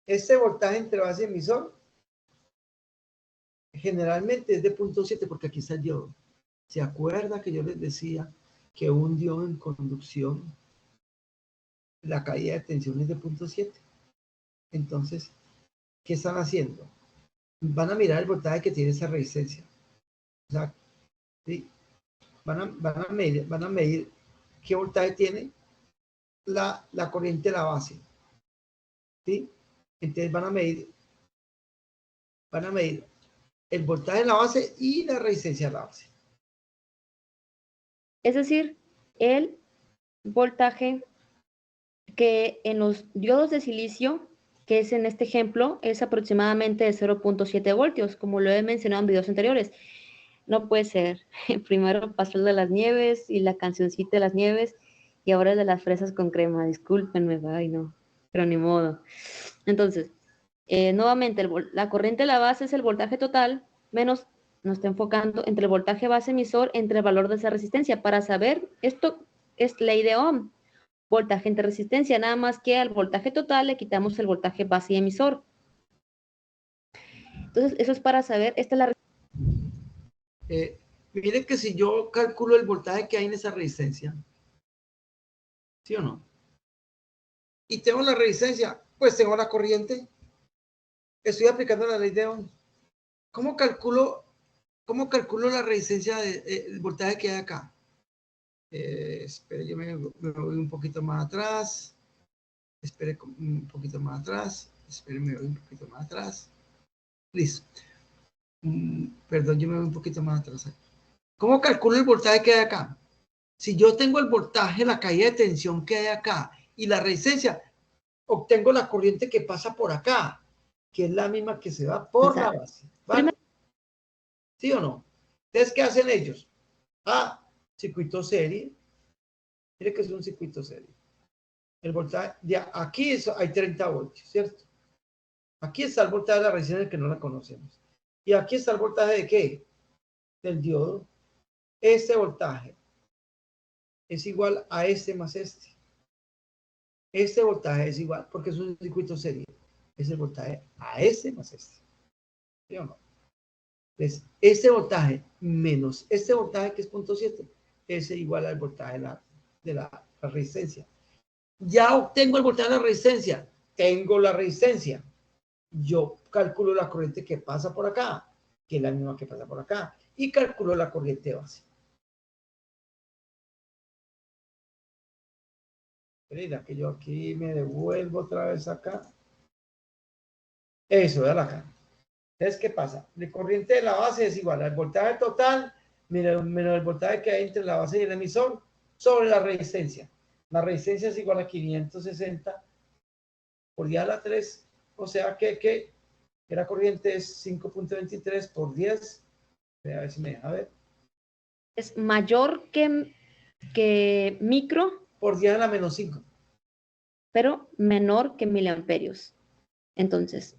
S2: Este voltaje entre base y emisor generalmente es de 0.7 porque aquí está el diodo. ¿Se acuerda que yo les decía que un diodo en conducción, la caída de tensión es de 0.7? Entonces, ¿qué están haciendo? Van a mirar el voltaje que tiene esa resistencia. O sea, ¿sí? van a medir qué voltaje tiene la corriente de la base. ¿Sí? Entonces van a medir el voltaje de la base y la resistencia de la base.
S6: Es decir, el voltaje que en los diodos de silicio, que es en este ejemplo, es aproximadamente de 0.7 voltios, como lo he mencionado en videos anteriores. No puede ser. Primero pasó el de las nieves y la cancioncita de las nieves, y ahora el de las fresas con crema. Discúlpenme, ay no, pero ni modo. Entonces, nuevamente, la corriente de la base es el voltaje total menos, nos está enfocando entre el voltaje base emisor entre el valor de esa resistencia. Para saber, esto es ley de Ohm, voltaje entre resistencia, nada más que al voltaje total le quitamos el voltaje base y emisor. Entonces, eso es para saber, esta es la
S2: Miren que si yo calculo el voltaje que hay en esa resistencia, ¿sí o no? Y tengo la resistencia, pues tengo la corriente. Estoy aplicando la ley de Ohm. ¿Cómo calculo la resistencia del voltaje que hay acá? Espere, yo me voy un poquito más atrás. Espere un poquito más atrás. Espere, me voy un poquito más atrás. Listo. Perdón, yo me voy un poquito más atrás. ¿Cómo calculo el voltaje que hay acá? Si yo tengo el voltaje, la caída de tensión que hay acá y la resistencia, obtengo la corriente que pasa por acá, que es la misma que se va por la base. ¿Vale? ¿Sí o no? Entonces, ¿qué hacen ellos? Circuito serie. Mire que es un circuito serie. El voltaje, de aquí hay 30 voltios, ¿cierto? Aquí está el voltaje de la resistencia que no la conocemos. Y aquí está el voltaje de ¿qué? Del diodo. Este voltaje es igual a este más este. Este voltaje es igual, porque es un circuito serie, es el voltaje a este más este. ¿Sí o no? Entonces, este voltaje menos este voltaje que es 0.7 es igual al voltaje de la resistencia. Ya obtengo el voltaje de la resistencia. Tengo la resistencia. Yo calculo la corriente que pasa por acá, que es la misma que pasa por acá, y calculo la corriente base. Mira que yo aquí me devuelvo otra vez acá. Eso, véala acá. Entonces, ¿qué pasa? La corriente de la base es igual al voltaje total menos el voltaje que hay entre la base y el emisor sobre la resistencia. La resistencia es igual a 560 por 10 a la 3. O sea que la corriente es 5.23 por 10. A ver si me deja ver.
S6: es mayor que micro,
S2: Por 10 a la menos 5.
S6: pero menor que miliamperios. Entonces,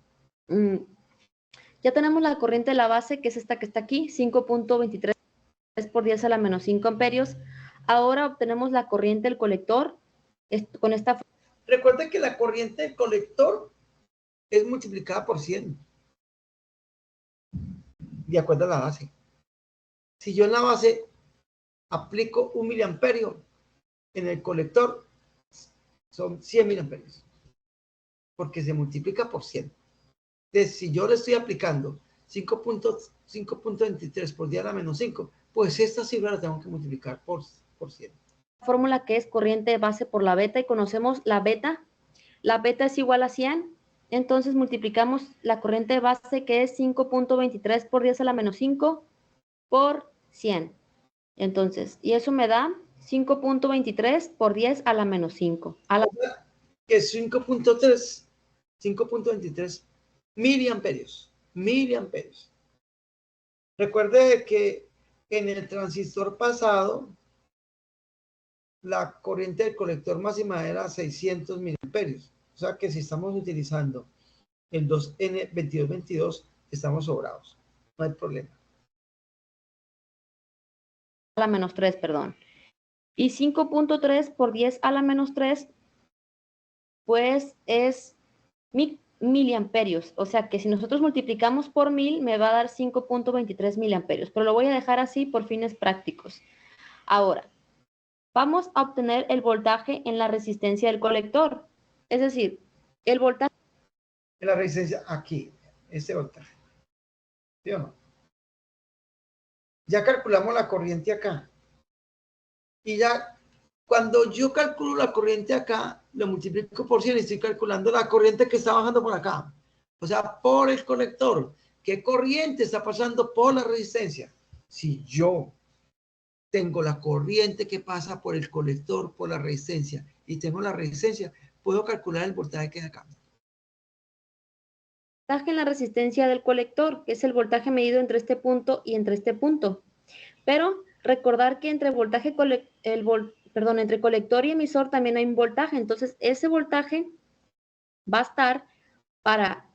S6: ya tenemos la corriente de la base, que es esta que está aquí, 5.23 por 10 a la menos 5 amperios. Ahora obtenemos la corriente del colector con esta.
S2: Recuerden que la corriente del colector es multiplicada por 100. De acuerdo a la base. Si yo en la base aplico 1 miliamperio, en el colector son 100 miliamperios. Porque se multiplica por 100. Entonces, si yo le estoy aplicando 5.23 por 10 a la menos 5, pues esta cifra la tengo que multiplicar por 100.
S6: Fórmula que es corriente de base por la beta, y conocemos la beta. La beta es igual a 100. Entonces multiplicamos la corriente de base, que es 5.23 por 10 a la menos 5 por 100. Entonces, y eso me da 5.23 por 10 a la menos 5.
S2: Que es 5.23 miliamperios. Recuerde que en el transistor pasado, la corriente del colector máxima era 600 miliamperios. O sea que si estamos utilizando el 2N2222, estamos sobrados. No hay problema.
S6: A la menos 3, perdón. Y 5.3 por 10 a la menos 3 pues es miliamperios. O sea que si nosotros multiplicamos por 1000 me va a dar 5.23 miliamperios, pero lo voy a dejar así por fines prácticos. Ahora, vamos a obtener el voltaje en la resistencia del colector. Es decir, el voltaje
S2: En la resistencia aquí, este voltaje. ¿Sí o no? Ya calculamos la corriente acá. Y ya cuando yo calculo la corriente acá, lo multiplico por 100 y estoy calculando la corriente que está bajando por acá. O sea, por el colector. ¿Qué corriente está pasando por la resistencia? Si yo tengo la corriente que pasa por el colector, por la resistencia, y tengo la resistencia, puedo calcular el voltaje que hay acá.
S6: en la resistencia del colector, que es el voltaje medido entre este punto y entre este punto. Pero recordar que entre entre colector y emisor también hay un voltaje. Entonces, ese voltaje va a estar para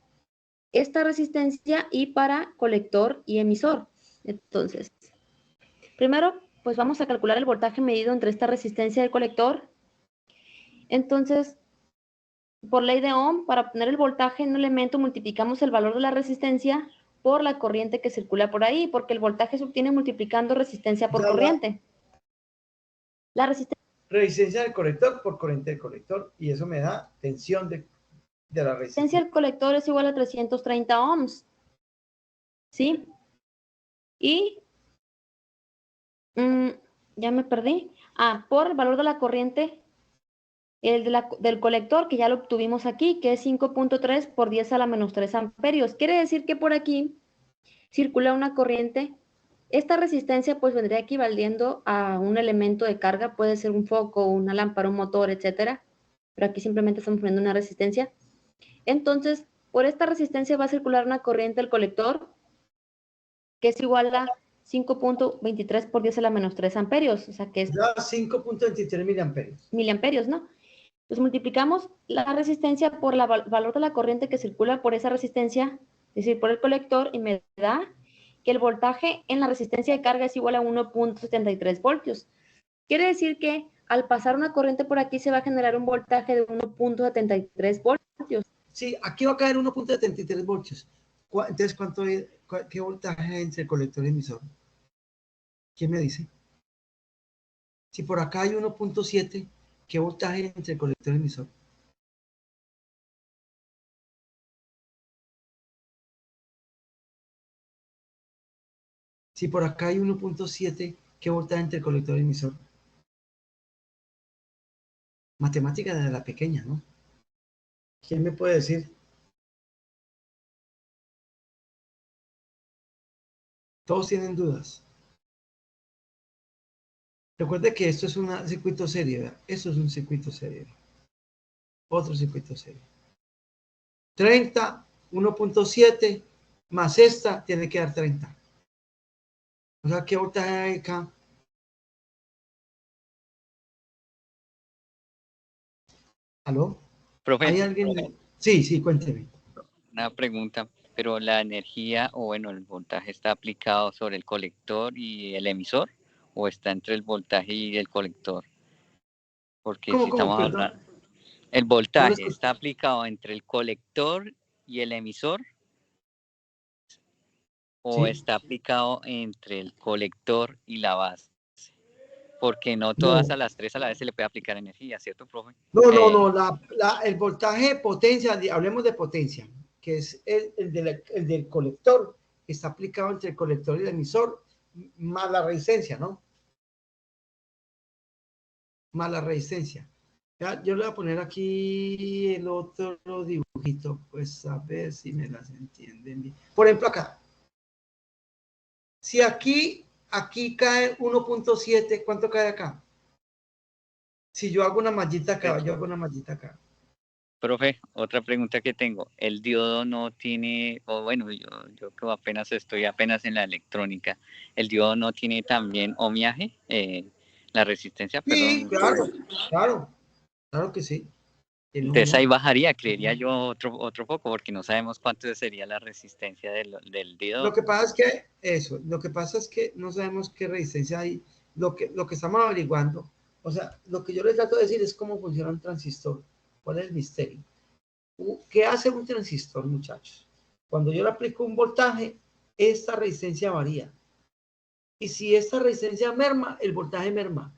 S6: esta resistencia y para colector y emisor. Entonces, primero, pues vamos a calcular el voltaje medido entre esta resistencia del colector. Entonces, por ley de Ohm, para obtener el voltaje en un elemento multiplicamos el valor de la resistencia por la corriente que circula por ahí, porque el voltaje se obtiene multiplicando resistencia por corriente. La
S2: resistencia del colector por corriente del colector, y eso me da tensión de la resistencia
S6: del colector es igual a 330 ohms. ¿Sí? Y ya me perdí. Por el valor de la corriente, del colector, que ya lo obtuvimos aquí, que es 5.3 por 10 a la menos 3 amperios. Quiere decir que por aquí circula una corriente. Esta resistencia pues vendría equivaliendo a un elemento de carga, puede ser un foco, una lámpara, un motor, etcétera. Pero aquí simplemente estamos poniendo una resistencia. Entonces, por esta resistencia va a circular una corriente del colector que es igual a 5.23 por 10 a la menos 3 amperios. O sea que es
S2: 5.23 miliamperios.
S6: Miliamperios, ¿no? Entonces multiplicamos la resistencia por el valor de la corriente que circula por esa resistencia, es decir, por el colector, y me da que el voltaje en la resistencia de carga es igual a 1.73 voltios. Quiere decir que al pasar una corriente por aquí se va a generar un voltaje de 1.73 voltios.
S2: Sí, aquí va a caer 1.73 voltios. Entonces, ¿qué voltaje hay entre el colector y el emisor? ¿Quién me dice? Si por acá hay 1.7, ¿qué voltaje hay entre el colector y el emisor? Si por acá hay 1.7, ¿qué voltaje entre el colector y el emisor? Matemática de la pequeña, ¿no? ¿Quién me puede decir? Todos tienen dudas. Recuerde que esto es un circuito serie, ¿verdad? Esto es un circuito serie. Otro circuito serie. 30, 1.7 más esta tiene que dar 30. O sea, ¿qué voltaje hay acá? ¿Aló?
S3: Profe,
S2: ¿Hay alguien? Sí, cuénteme.
S3: una pregunta, pero la energía o bueno, el voltaje está aplicado sobre el colector y el emisor o está entre el voltaje y el colector? Porque si estamos hablando, el voltaje está aplicado entre el colector y el emisor o
S2: ¿Sí?
S3: está aplicado entre el colector y la base. Porque no todas a las tres a la vez se le puede aplicar energía, ¿cierto, profe?
S2: No, el voltaje potencia, hablemos de potencia, que es el del colector, que está aplicado entre el colector y el emisor, más la resistencia, ¿no? Más la resistencia. Ya, yo le voy a poner aquí el otro dibujito, pues a ver si me las entienden bien. Por ejemplo, acá. Si aquí cae 1.7, ¿cuánto cae acá? Si yo hago una mallita acá, yo hago una mallita acá.
S3: Profe, otra pregunta que tengo. El diodo no tiene, o bueno, yo que apenas estoy en la electrónica, ¿el diodo no tiene también ohmiaje? La resistencia,
S2: Sí,
S3: perdón.
S2: claro que sí.
S3: Entonces ahí bajaría, creería yo, otro poco, porque no sabemos cuánto sería la resistencia del diodo.
S2: Lo que pasa es que no sabemos qué resistencia hay. Lo que estamos averiguando, o sea, lo que yo les trato de decir es cómo funciona un transistor. ¿Cuál es el misterio? ¿Qué hace un transistor, muchachos? Cuando yo le aplico un voltaje, esta resistencia varía. Y si esta resistencia merma, el voltaje merma.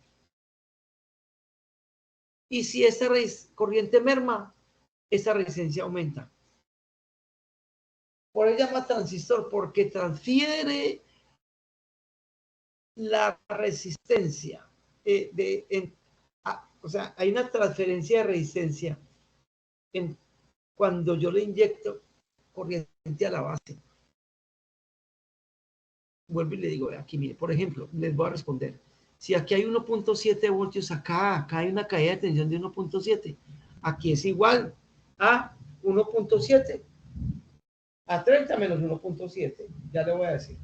S2: Y si esta corriente merma, esta resistencia aumenta. Por eso se llama transistor, porque transfiere la resistencia. O sea, hay una transferencia de resistencia cuando yo le inyecto corriente a la base. Vuelvo y le digo, aquí mire, por ejemplo, les voy a responder. Si aquí hay 1.7 voltios, acá hay una caída de tensión de 1.7. Aquí es igual a 1.7. A 30 menos 1.7. Ya le voy a decir.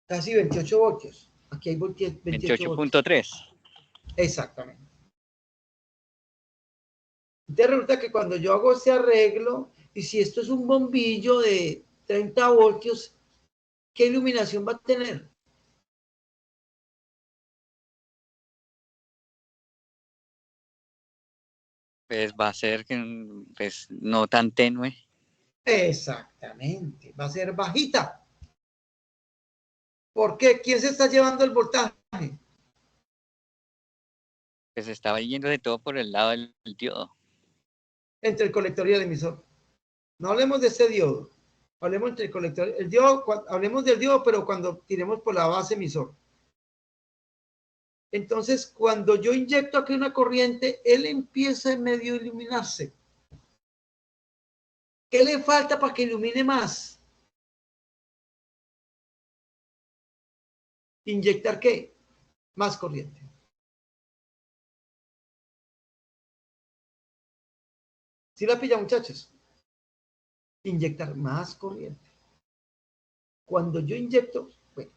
S2: Casi 28 voltios. Aquí hay
S3: 28.3.
S2: Exactamente. Entonces resulta que cuando yo hago este arreglo, y si esto es un bombillo de 30 voltios, ¿qué iluminación va a tener?
S3: Pues va a ser pues, no tan tenue.
S2: Exactamente, va a ser bajita. ¿Por qué? ¿Quién se está llevando el voltaje?
S3: Pues estaba yendo de todo por el lado del diodo.
S2: Entre el colector y el emisor. No hablemos de ese diodo. Hablemos entre el colector. El diodo, hablemos del diodo, pero cuando tiremos por la base emisor. Entonces, cuando yo inyecto aquí una corriente, él empieza en medio a iluminarse. ¿Qué le falta para que ilumine más? ¿Inyectar qué? Más corriente. ¿Sí la pilla, muchachos? Inyectar más corriente. Cuando yo inyecto, bueno,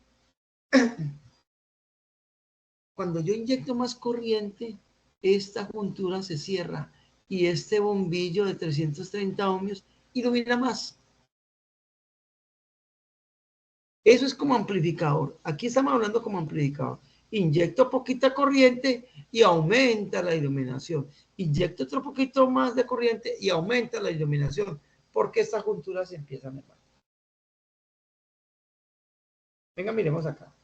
S2: cuando yo inyecto más corriente, esta juntura se cierra y este bombillo de 330 ohmios ilumina más. Eso es como amplificador. Aquí estamos hablando como amplificador. Inyecto poquita corriente y aumenta la iluminación. Inyecto otro poquito más de corriente y aumenta la iluminación, porque esta juntura se empieza a mermar. Venga, miremos acá.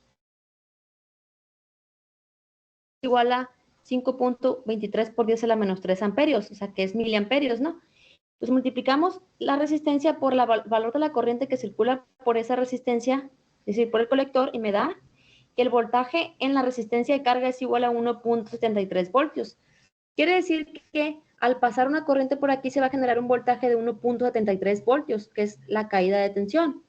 S6: Igual a 5.23 por 10 a la menos 3 amperios, o sea que es miliamperios, ¿no? Pues multiplicamos la resistencia por el valor de la corriente que circula por esa resistencia, es decir, por el colector, y me da que el voltaje en la resistencia de carga es igual a 1.73 voltios. Quiere decir que al pasar una corriente por aquí se va a generar un voltaje de 1.73 voltios, que es la caída de tensión.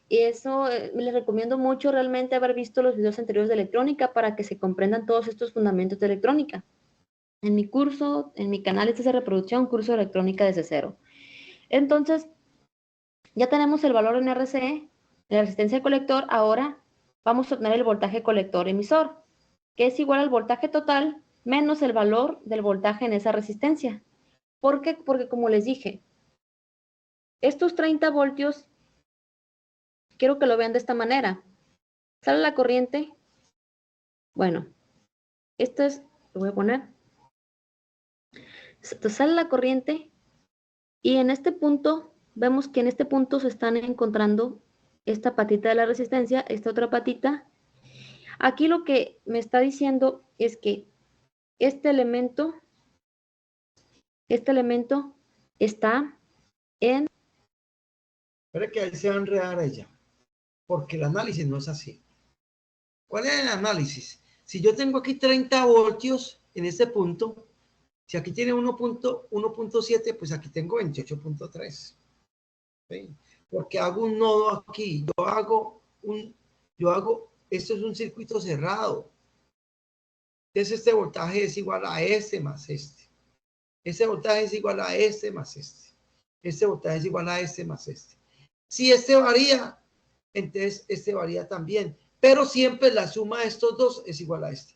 S6: Y eso les recomiendo mucho realmente haber visto los videos anteriores de electrónica para que se comprendan todos estos fundamentos de electrónica. En mi curso, en mi canal de reproducción, curso de electrónica desde cero. Entonces, ya tenemos el valor en RCE, la resistencia del colector. Ahora vamos a obtener el voltaje colector emisor, que es igual al voltaje total menos el valor del voltaje en esa resistencia. ¿Por qué? Porque como les dije, estos 30 voltios, quiero que lo vean de esta manera. Sale la corriente. Bueno, esto es, lo voy a poner. Sale la corriente y en este punto, vemos que en este punto se están encontrando esta patita de la resistencia, esta otra patita. Aquí lo que me está diciendo es que este elemento está en...
S2: Espera que ahí se va a enredar ella, porque el análisis no es así. ¿Cuál es el análisis? Si yo tengo aquí 30 voltios en este punto, si aquí tiene 1.7, pues aquí tengo 28.3. ¿Sí? Porque hago un nodo aquí. Esto es un circuito cerrado. Entonces este voltaje es igual a este más este. Este voltaje es igual a este más este. Este voltaje es igual a este más este. Si este varía, entonces este varía también. Pero siempre la suma de estos dos es igual a este.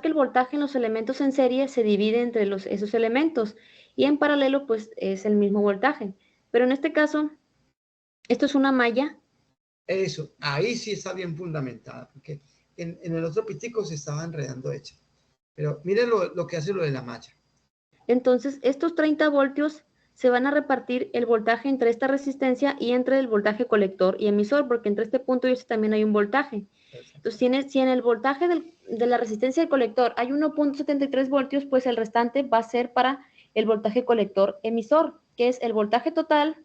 S6: Que el voltaje en los elementos en serie se divide entre esos elementos y en paralelo pues es el mismo voltaje. Pero en este caso, esto es una malla
S2: Eso, ahí sí está bien fundamentada, porque en el otro pitico se estaba enredando hecha. Pero miren lo que hace lo de la malla.
S6: Entonces, estos 30 voltios se van a repartir el voltaje entre esta resistencia y entre el voltaje colector y emisor, porque entre este punto y este también hay un voltaje. Entonces, si en el voltaje de la resistencia del colector hay 1.73 voltios, pues el restante va a ser para el voltaje colector emisor, que es el voltaje total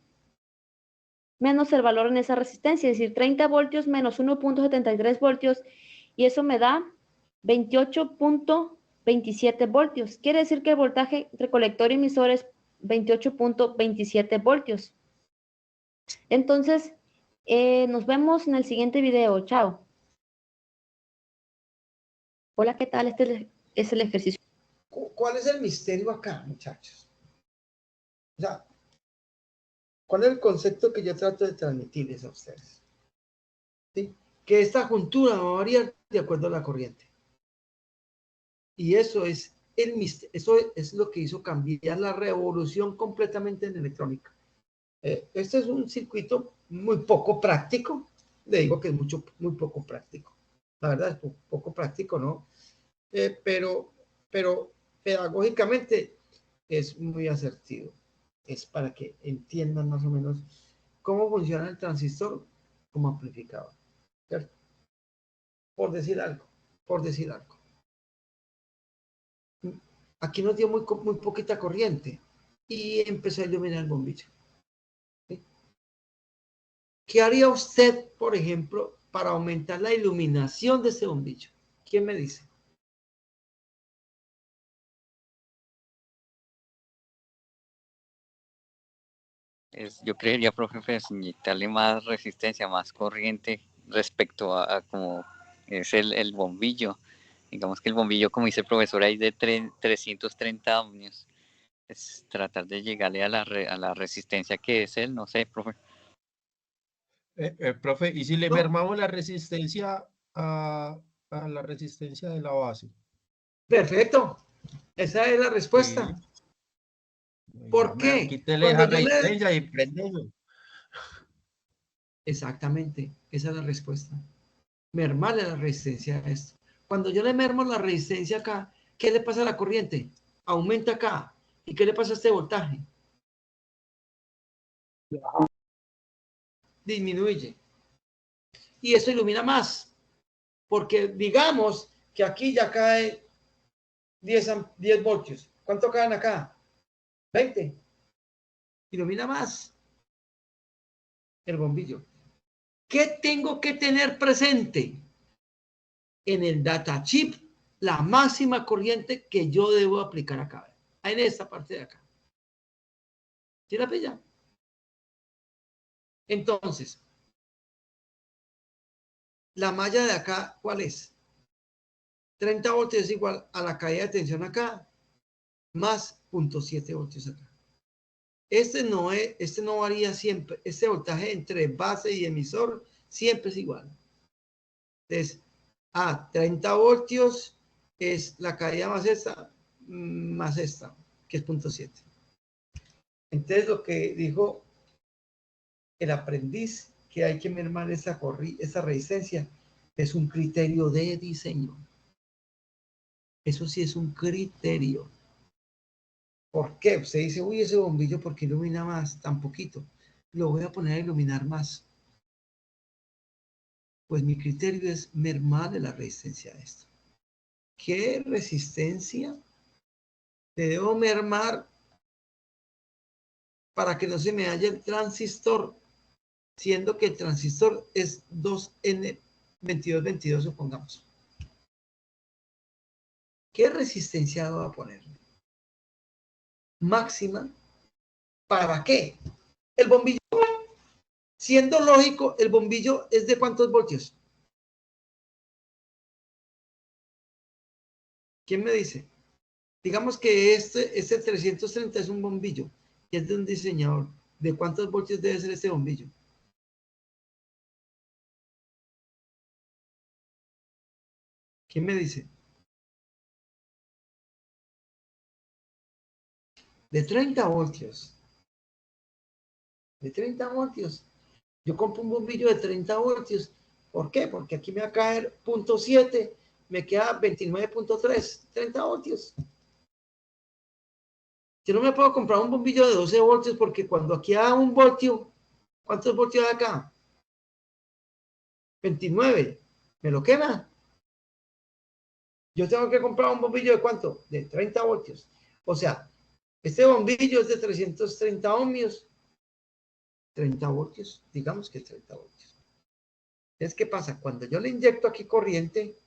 S6: menos el valor en esa resistencia, es decir, 30 voltios menos 1.73 voltios, y eso me da 28.27 voltios. Quiere decir que el voltaje entre colector y emisor es 28.27 voltios. Entonces, nos vemos en el siguiente video. Chao. Hola, ¿qué tal? Este es el ejercicio.
S2: ¿Cuál es el misterio acá, muchachos? O sea, ¿cuál es el concepto que yo trato de transmitirles a ustedes? ¿Sí? Que esta juntura va a variar de acuerdo a la corriente. Y eso es eso es lo que hizo cambiar la revolución completamente en electrónica. Este es un circuito muy poco práctico. Le digo que es muy poco práctico. La verdad es poco práctico, ¿no? Pero pedagógicamente es muy asertivo. Es para que entiendan más o menos cómo funciona el transistor como amplificador. ¿Cierto? Por decir algo, por decir algo. Aquí nos dio muy poquita corriente y empezó a iluminar el bombillo. ¿Sí? ¿Qué haría usted, por ejemplo, para aumentar la iluminación de ese bombillo? ¿Quién me dice?
S3: Yo creería, profe, pues, inyectarle más resistencia, más corriente respecto a como es el bombillo. Digamos que el bombillo, como dice el profesor, ahí de 330 ohmios. Es tratar de llegarle a la resistencia que es él, no sé, profe.
S7: Profe, ¿y si le
S2: No.
S7: mermamos la resistencia a la resistencia de la base?
S2: Perfecto. Esa es la respuesta.
S7: Sí.
S2: ¿Por qué?
S7: Quítele
S2: Cuando
S7: esa
S2: yo le...
S7: resistencia y prendelo.
S2: Exactamente, esa es la respuesta. Mermarle la resistencia a esto. Cuando yo le mermo la resistencia acá, ¿qué le pasa a la corriente? Aumenta acá. ¿Y qué le pasa a este voltaje? Disminuye. Y eso ilumina más. Porque digamos que aquí ya cae 10 voltios. ¿Cuánto caen acá? 20. Ilumina más el bombillo. ¿Qué tengo que tener presente? En el data chip, la máxima corriente que yo debo aplicar acá. En esta parte de acá. ¿Sí la pilla? Entonces, la malla de acá, ¿cuál es? 30 voltios es igual a la caída de tensión acá, más 0.7 voltios acá. Este no varía siempre. Este voltaje entre base y emisor siempre es igual. Entonces, 30 voltios es la caída más esta, que es 0.7. Entonces, lo que dijo el aprendiz, que hay que mermar esa resistencia, es un criterio de diseño. Eso sí es un criterio. ¿Por qué? Usted dice, uy, ese bombillo, ¿por qué ilumina más? Tan poquito. Lo voy a poner a iluminar más. Pues mi criterio es mermarle la resistencia a esto. ¿Qué resistencia le debo mermar para que no se me haya el transistor? Siendo que el transistor es 2N2222, supongamos. ¿Qué resistencia voy a poner? Máxima. ¿Para qué? El bombillo, siendo lógico, el bombillo es de ¿cuántos voltios? ¿Quién me dice? Digamos que este 330 es un bombillo y es de un diseñador. ¿De cuántos voltios debe ser este bombillo? ¿Quién me dice? De 30 voltios. De 30 voltios. Yo compro un bombillo de 30 voltios. ¿Por qué? Porque aquí me va a caer 0.7, me queda 29.3, 30 voltios. Yo no me puedo comprar un bombillo de 12 voltios porque cuando aquí da 1 voltio, ¿cuántos voltios hay acá? 29. ¿Me lo quema? Yo tengo que comprar un bombillo de ¿cuánto? De 30 voltios. O sea, este bombillo es de 330 ohmios. 30 voltios, digamos que 30 voltios. Entonces, ¿qué pasa? Cuando yo le inyecto aquí corriente,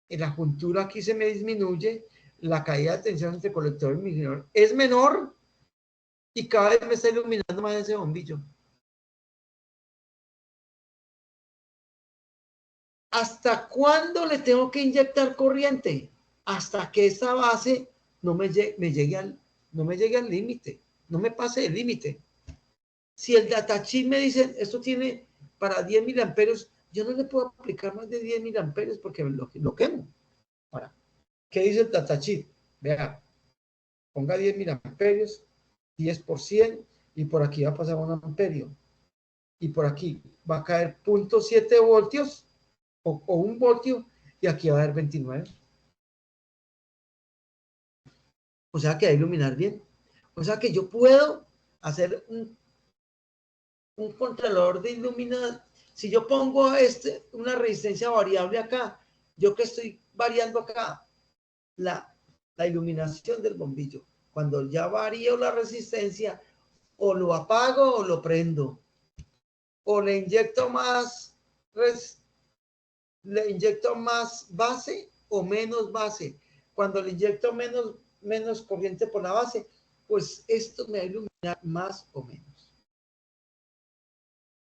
S2: en la juntura aquí se me disminuye, la caída de tensión entre colector y emisor es menor y cada vez me está iluminando más ese bombillo. ¿Hasta cuándo le tengo que inyectar corriente? Hasta que esa base no me llegue al límite, no me pase el límite. Si el datasheet me dice, esto tiene para 10 miliamperios, yo no le puedo aplicar más de 10 miliamperios porque lo quemo. Ahora, ¿qué dice el datasheet? Vea, ponga 10 miliamperios, 10 por 100, y por aquí va a pasar 1 amperio. Y por aquí va a caer 0.7 voltios o 1 voltio, y aquí va a haber 29. O sea que va a iluminar bien. O sea que yo puedo hacer un controlador de iluminación. Si yo pongo una resistencia variable acá, yo que estoy variando acá la iluminación del bombillo. Cuando ya varío la resistencia, o lo apago o lo prendo. O le inyecto más base o menos base. Cuando le inyecto menos corriente por la base, pues esto me va a iluminar más o menos.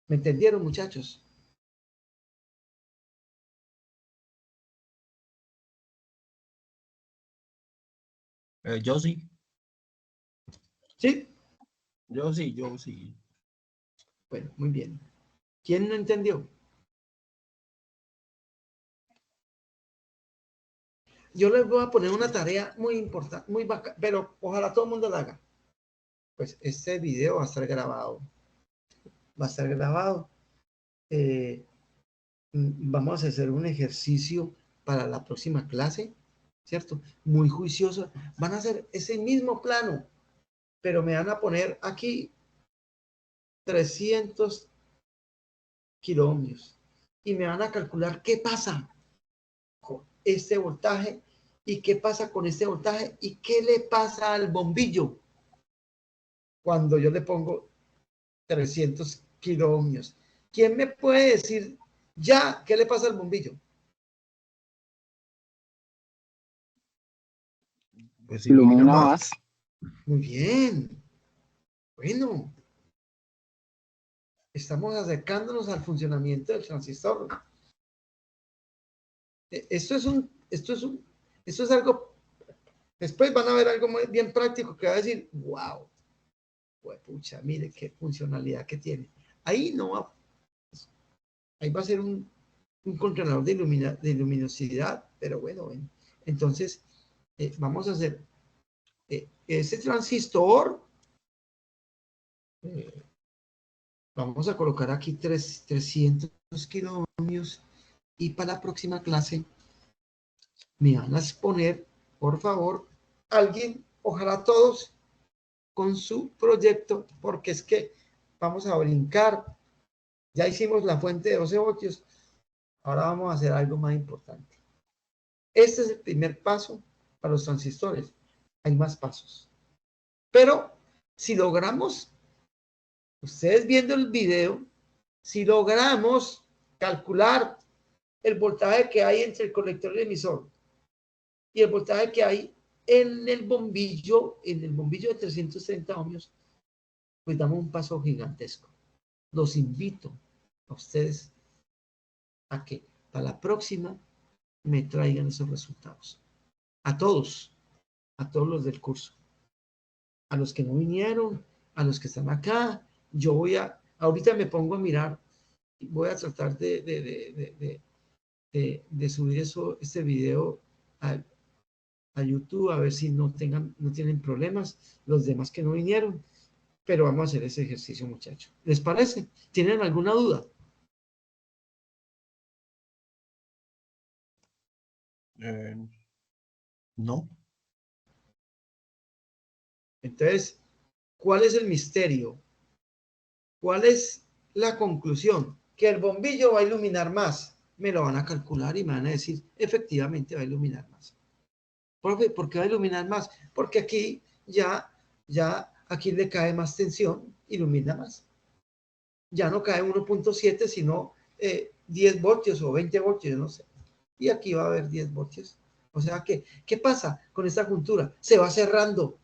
S2: ¿Me entendieron, muchachos?
S7: Yo sí.
S2: ¿Sí?
S7: Yo sí.
S2: Bueno, muy bien. ¿Quién no entendió? Yo les voy a poner una tarea muy importante, muy bacana, pero ojalá todo el mundo la haga. Pues este video va a estar grabado. Va a estar grabado. Vamos a hacer un ejercicio para la próxima clase, ¿cierto? Muy juicioso. Van a hacer ese mismo plano, pero me van a poner aquí 300 kiloohmios y me van a calcular qué pasa con este voltaje y qué pasa con este voltaje y qué le pasa al bombillo cuando yo le pongo 300 kiloohmios. ¿Quién me puede decir ya qué le pasa al bombillo?
S7: Pues
S1: Ilumina
S7: ilumina más.
S1: más.
S2: Muy bien. Bueno, estamos acercándonos al funcionamiento del transistor. Esto es algo, después van a ver algo muy bien práctico que va a decir, wow, pucha, mire qué funcionalidad que tiene. Ahí no va, ahí va a ser un controlador de luminosidad, pero bueno. Entonces, vamos a hacer ese transistor, vamos a colocar aquí 300 kiloohmios y para la próxima clase me van a exponer, por favor, alguien, ojalá todos, con su proyecto, porque es que vamos a brincar. Ya hicimos la fuente de 12 voltios, ahora vamos a hacer algo más importante. Este es el primer paso para los transistores. Hay más pasos. Pero si logramos, ustedes viendo el video, si logramos calcular el voltaje que hay entre el colector y el emisor y el voltaje que hay en el bombillo de 330 ohmios, pues damos un paso gigantesco. Los invito a ustedes a que para la próxima me traigan esos resultados. A todos los del curso. A los que no vinieron, a los que están acá, ahorita me pongo a mirar, voy a tratar de subir este video a YouTube, a ver si no tienen problemas, los demás que no vinieron, pero vamos a hacer ese ejercicio, muchachos. ¿Les parece? ¿Tienen alguna duda?
S7: No.
S2: Entonces, ¿cuál es el misterio? ¿Cuál es la conclusión? Que el bombillo va a iluminar más. Me lo van a calcular y me van a decir, efectivamente va a iluminar más. Profe, ¿por qué va a iluminar más? Porque aquí ya aquí le cae más tensión, ilumina más. Ya no cae 1.7, sino 10 voltios o 20 voltios, no sé. Y aquí va a haber 10 voltios. O sea que, ¿qué pasa con esta juntura? Se va cerrando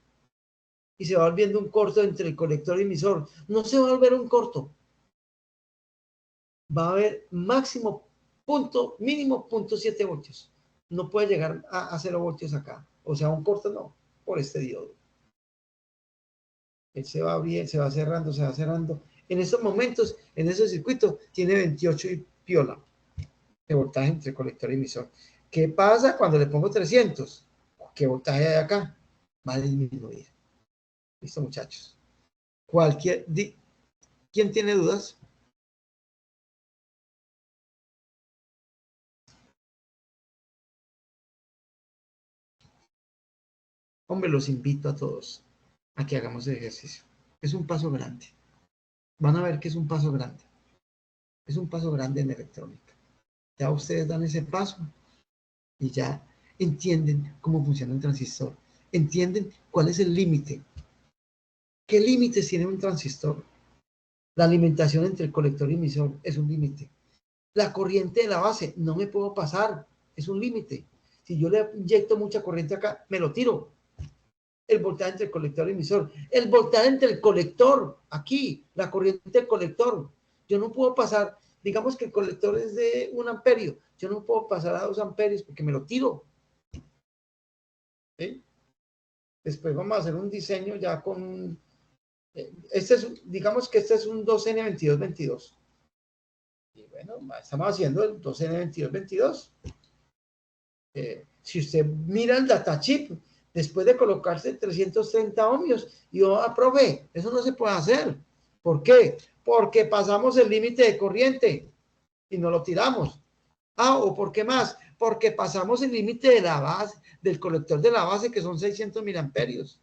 S2: y se va volviendo un corto entre el colector y emisor. No se va a volver un corto. Va a haber máximo punto, mínimo 0.7 voltios. No puede llegar a 0 voltios acá. O sea, un corto no, por este diodo. Él se va abriendo, se va cerrando, se va cerrando. En estos momentos, en ese circuito, tiene 28 y piola de voltaje entre colector y emisor. ¿Qué pasa cuando le pongo 300? ¿Qué voltaje hay acá? Va a disminuir. Listo, muchachos. ¿Quién tiene dudas? Hombre, los invito a todos a que hagamos el ejercicio. Es un paso grande. Van a ver que es un paso grande. Es un paso grande en electrónica. Ya ustedes dan ese paso y ya entienden cómo funciona un transistor. Entienden cuál es el límite. ¿Qué límites tiene un transistor? La alimentación entre el colector y emisor es un límite. La corriente de la base, no me puedo pasar, es un límite. Si yo le inyecto mucha corriente acá, me lo tiro. El voltaje entre el colector y emisor. El voltaje entre el colector, aquí, la corriente del colector. Yo no puedo pasar, digamos que el colector es de 1 amperio. Yo no puedo pasar a 2 amperios porque me lo tiro. ¿Sí? Después vamos a hacer un diseño ya con... digamos que este es un 2N2222. Y bueno, estamos haciendo el 2N2222. Si usted mira el datachip, después de colocarse 330 ohmios, y yo, profe, eso no se puede hacer. ¿Por qué? Porque pasamos el límite de corriente y no lo tiramos. ¿O por qué más? Porque pasamos el límite de la base, del colector de la base, que son 600 miliamperios.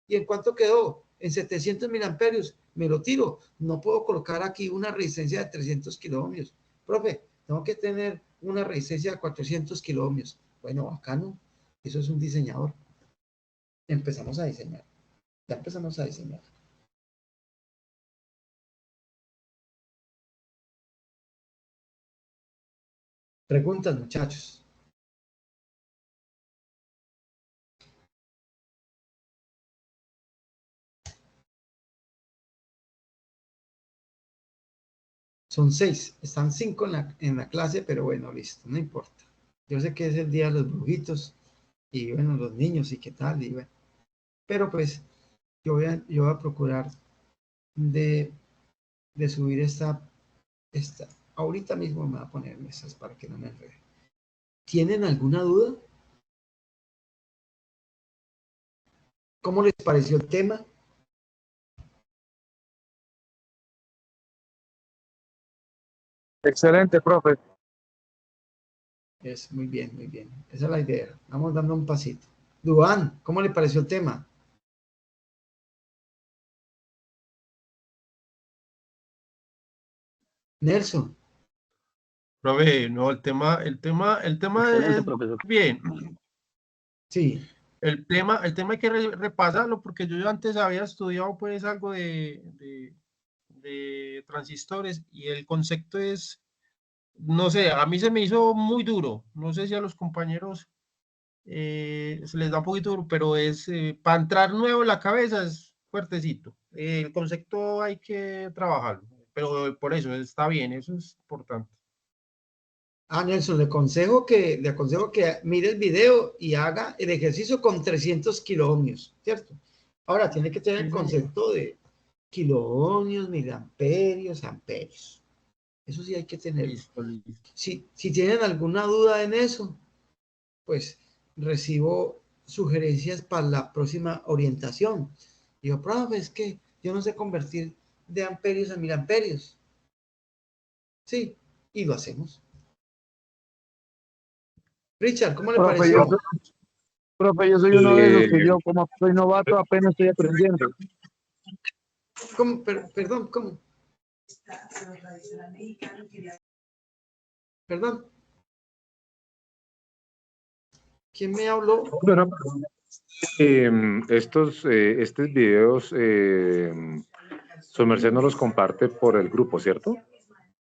S2: ¿Y en cuánto quedó? En 700 miliamperios. Me lo tiro. No puedo colocar aquí una resistencia de 300 kiloohmios. Profe, tengo que tener una resistencia de 400 kiloohmios. Bueno, bacano. Eso es un diseñador. Empezamos a diseñar. Ya empezamos a diseñar. Preguntas, muchachos. Son 6, están 5 en la clase, pero bueno, listo, no importa. Yo sé que es el día de los brujitos y bueno, los niños y qué tal, y bueno. Pero pues yo voy a procurar de subir esta. Ahorita mismo me voy a poner mesas para que no me enrede. ¿Tienen alguna duda? ¿Cómo les pareció el tema?
S8: Excelente, profe.
S2: Es muy bien, muy bien. Esa es la idea. Vamos dando un pasito. Duan, ¿cómo le pareció el tema? Nelson.
S7: Profe, no, el tema
S1: Excelente,
S7: es
S1: profesor.
S7: bien.
S2: Sí.
S7: El tema hay que repasarlo porque yo antes había estudiado pues algo de transistores y el concepto es, no sé, a mí se me hizo muy duro. No sé si a los compañeros se les da un poquito duro, pero es para entrar nuevo en la cabeza es fuertecito. El concepto hay que trabajarlo, pero por eso está bien, eso es importante.
S2: Nelson, le aconsejo que mire el video y haga el ejercicio con 300 kiloohmios, ¿cierto? Ahora, tiene que tener el concepto de kiloohmios, miliamperios, amperios. Eso sí hay que tenerlo.
S7: Listo, listo.
S2: Si tienen alguna duda en eso, pues recibo sugerencias para la próxima orientación. Digo, profe, es que Yo no sé convertir de amperios a miliamperios. Sí, y lo hacemos. Richard, ¿cómo le
S8: Profe,
S2: pareció?
S8: yo soy uno de esos que yo, como soy novato, apenas estoy aprendiendo.
S2: ¿Cómo? Perdón, ¿cómo? Perdón. ¿Quién me habló?
S4: Bueno, estos videos, su merced no los comparte por el grupo, ¿cierto?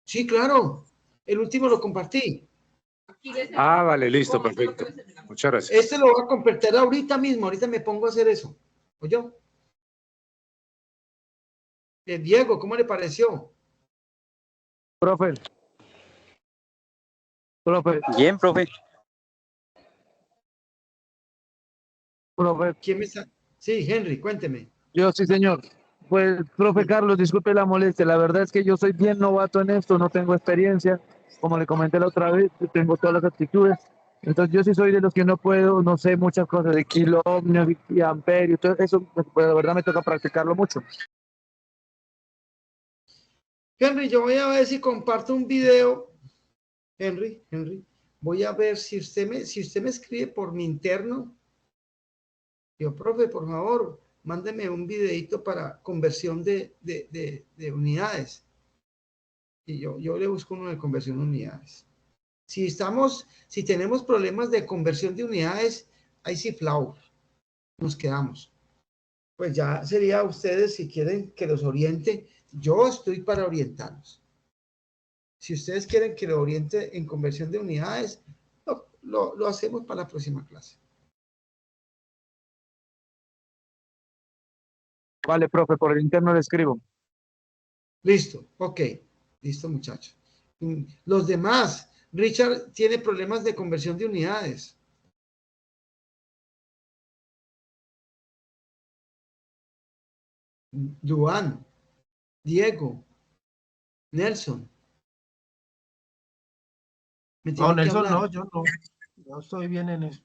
S2: Sí, claro. El último lo compartí.
S4: Ah, vale, listo, perfecto. Muchas gracias.
S2: Este lo voy a compartir ahorita mismo. Ahorita me pongo a hacer eso. ¿Oyó? Diego, ¿cómo le pareció?
S8: Profe.
S3: Bien, profe.
S8: Profe,
S2: ¿Quién me está? Sí, Henry, cuénteme.
S8: yo sí, señor. Pues, profe Carlos, disculpe la molestia. La verdad es que yo soy bien novato en esto, no tengo experiencia. Como le comenté la otra vez, tengo todas las actitudes. Entonces, yo sí soy de los que no puedo, no sé muchas cosas de kilo, ohmio y amperio. Todo eso, pues, la verdad me toca practicarlo mucho.
S2: Henry, yo voy a ver si comparto un video. Henry, voy a ver si usted me escribe por mi interno. Yo, profe, por favor, mándeme un videito para conversión de unidades. Y yo le busco uno de conversión de unidades. Si tenemos problemas de conversión de unidades, ahí sí flau, nos quedamos. Pues ya sería ustedes si quieren que los oriente. Yo estoy para orientarlos. Si ustedes quieren que lo oriente en conversión de unidades, lo hacemos para la próxima clase.
S8: Vale, profe, por el interno le escribo.
S2: Listo, ok. Listo, muchachos. Los demás, Richard tiene problemas de conversión de unidades. Duan, Diego, Nelson.
S7: No, Nelson, no, yo no. Yo estoy bien en eso.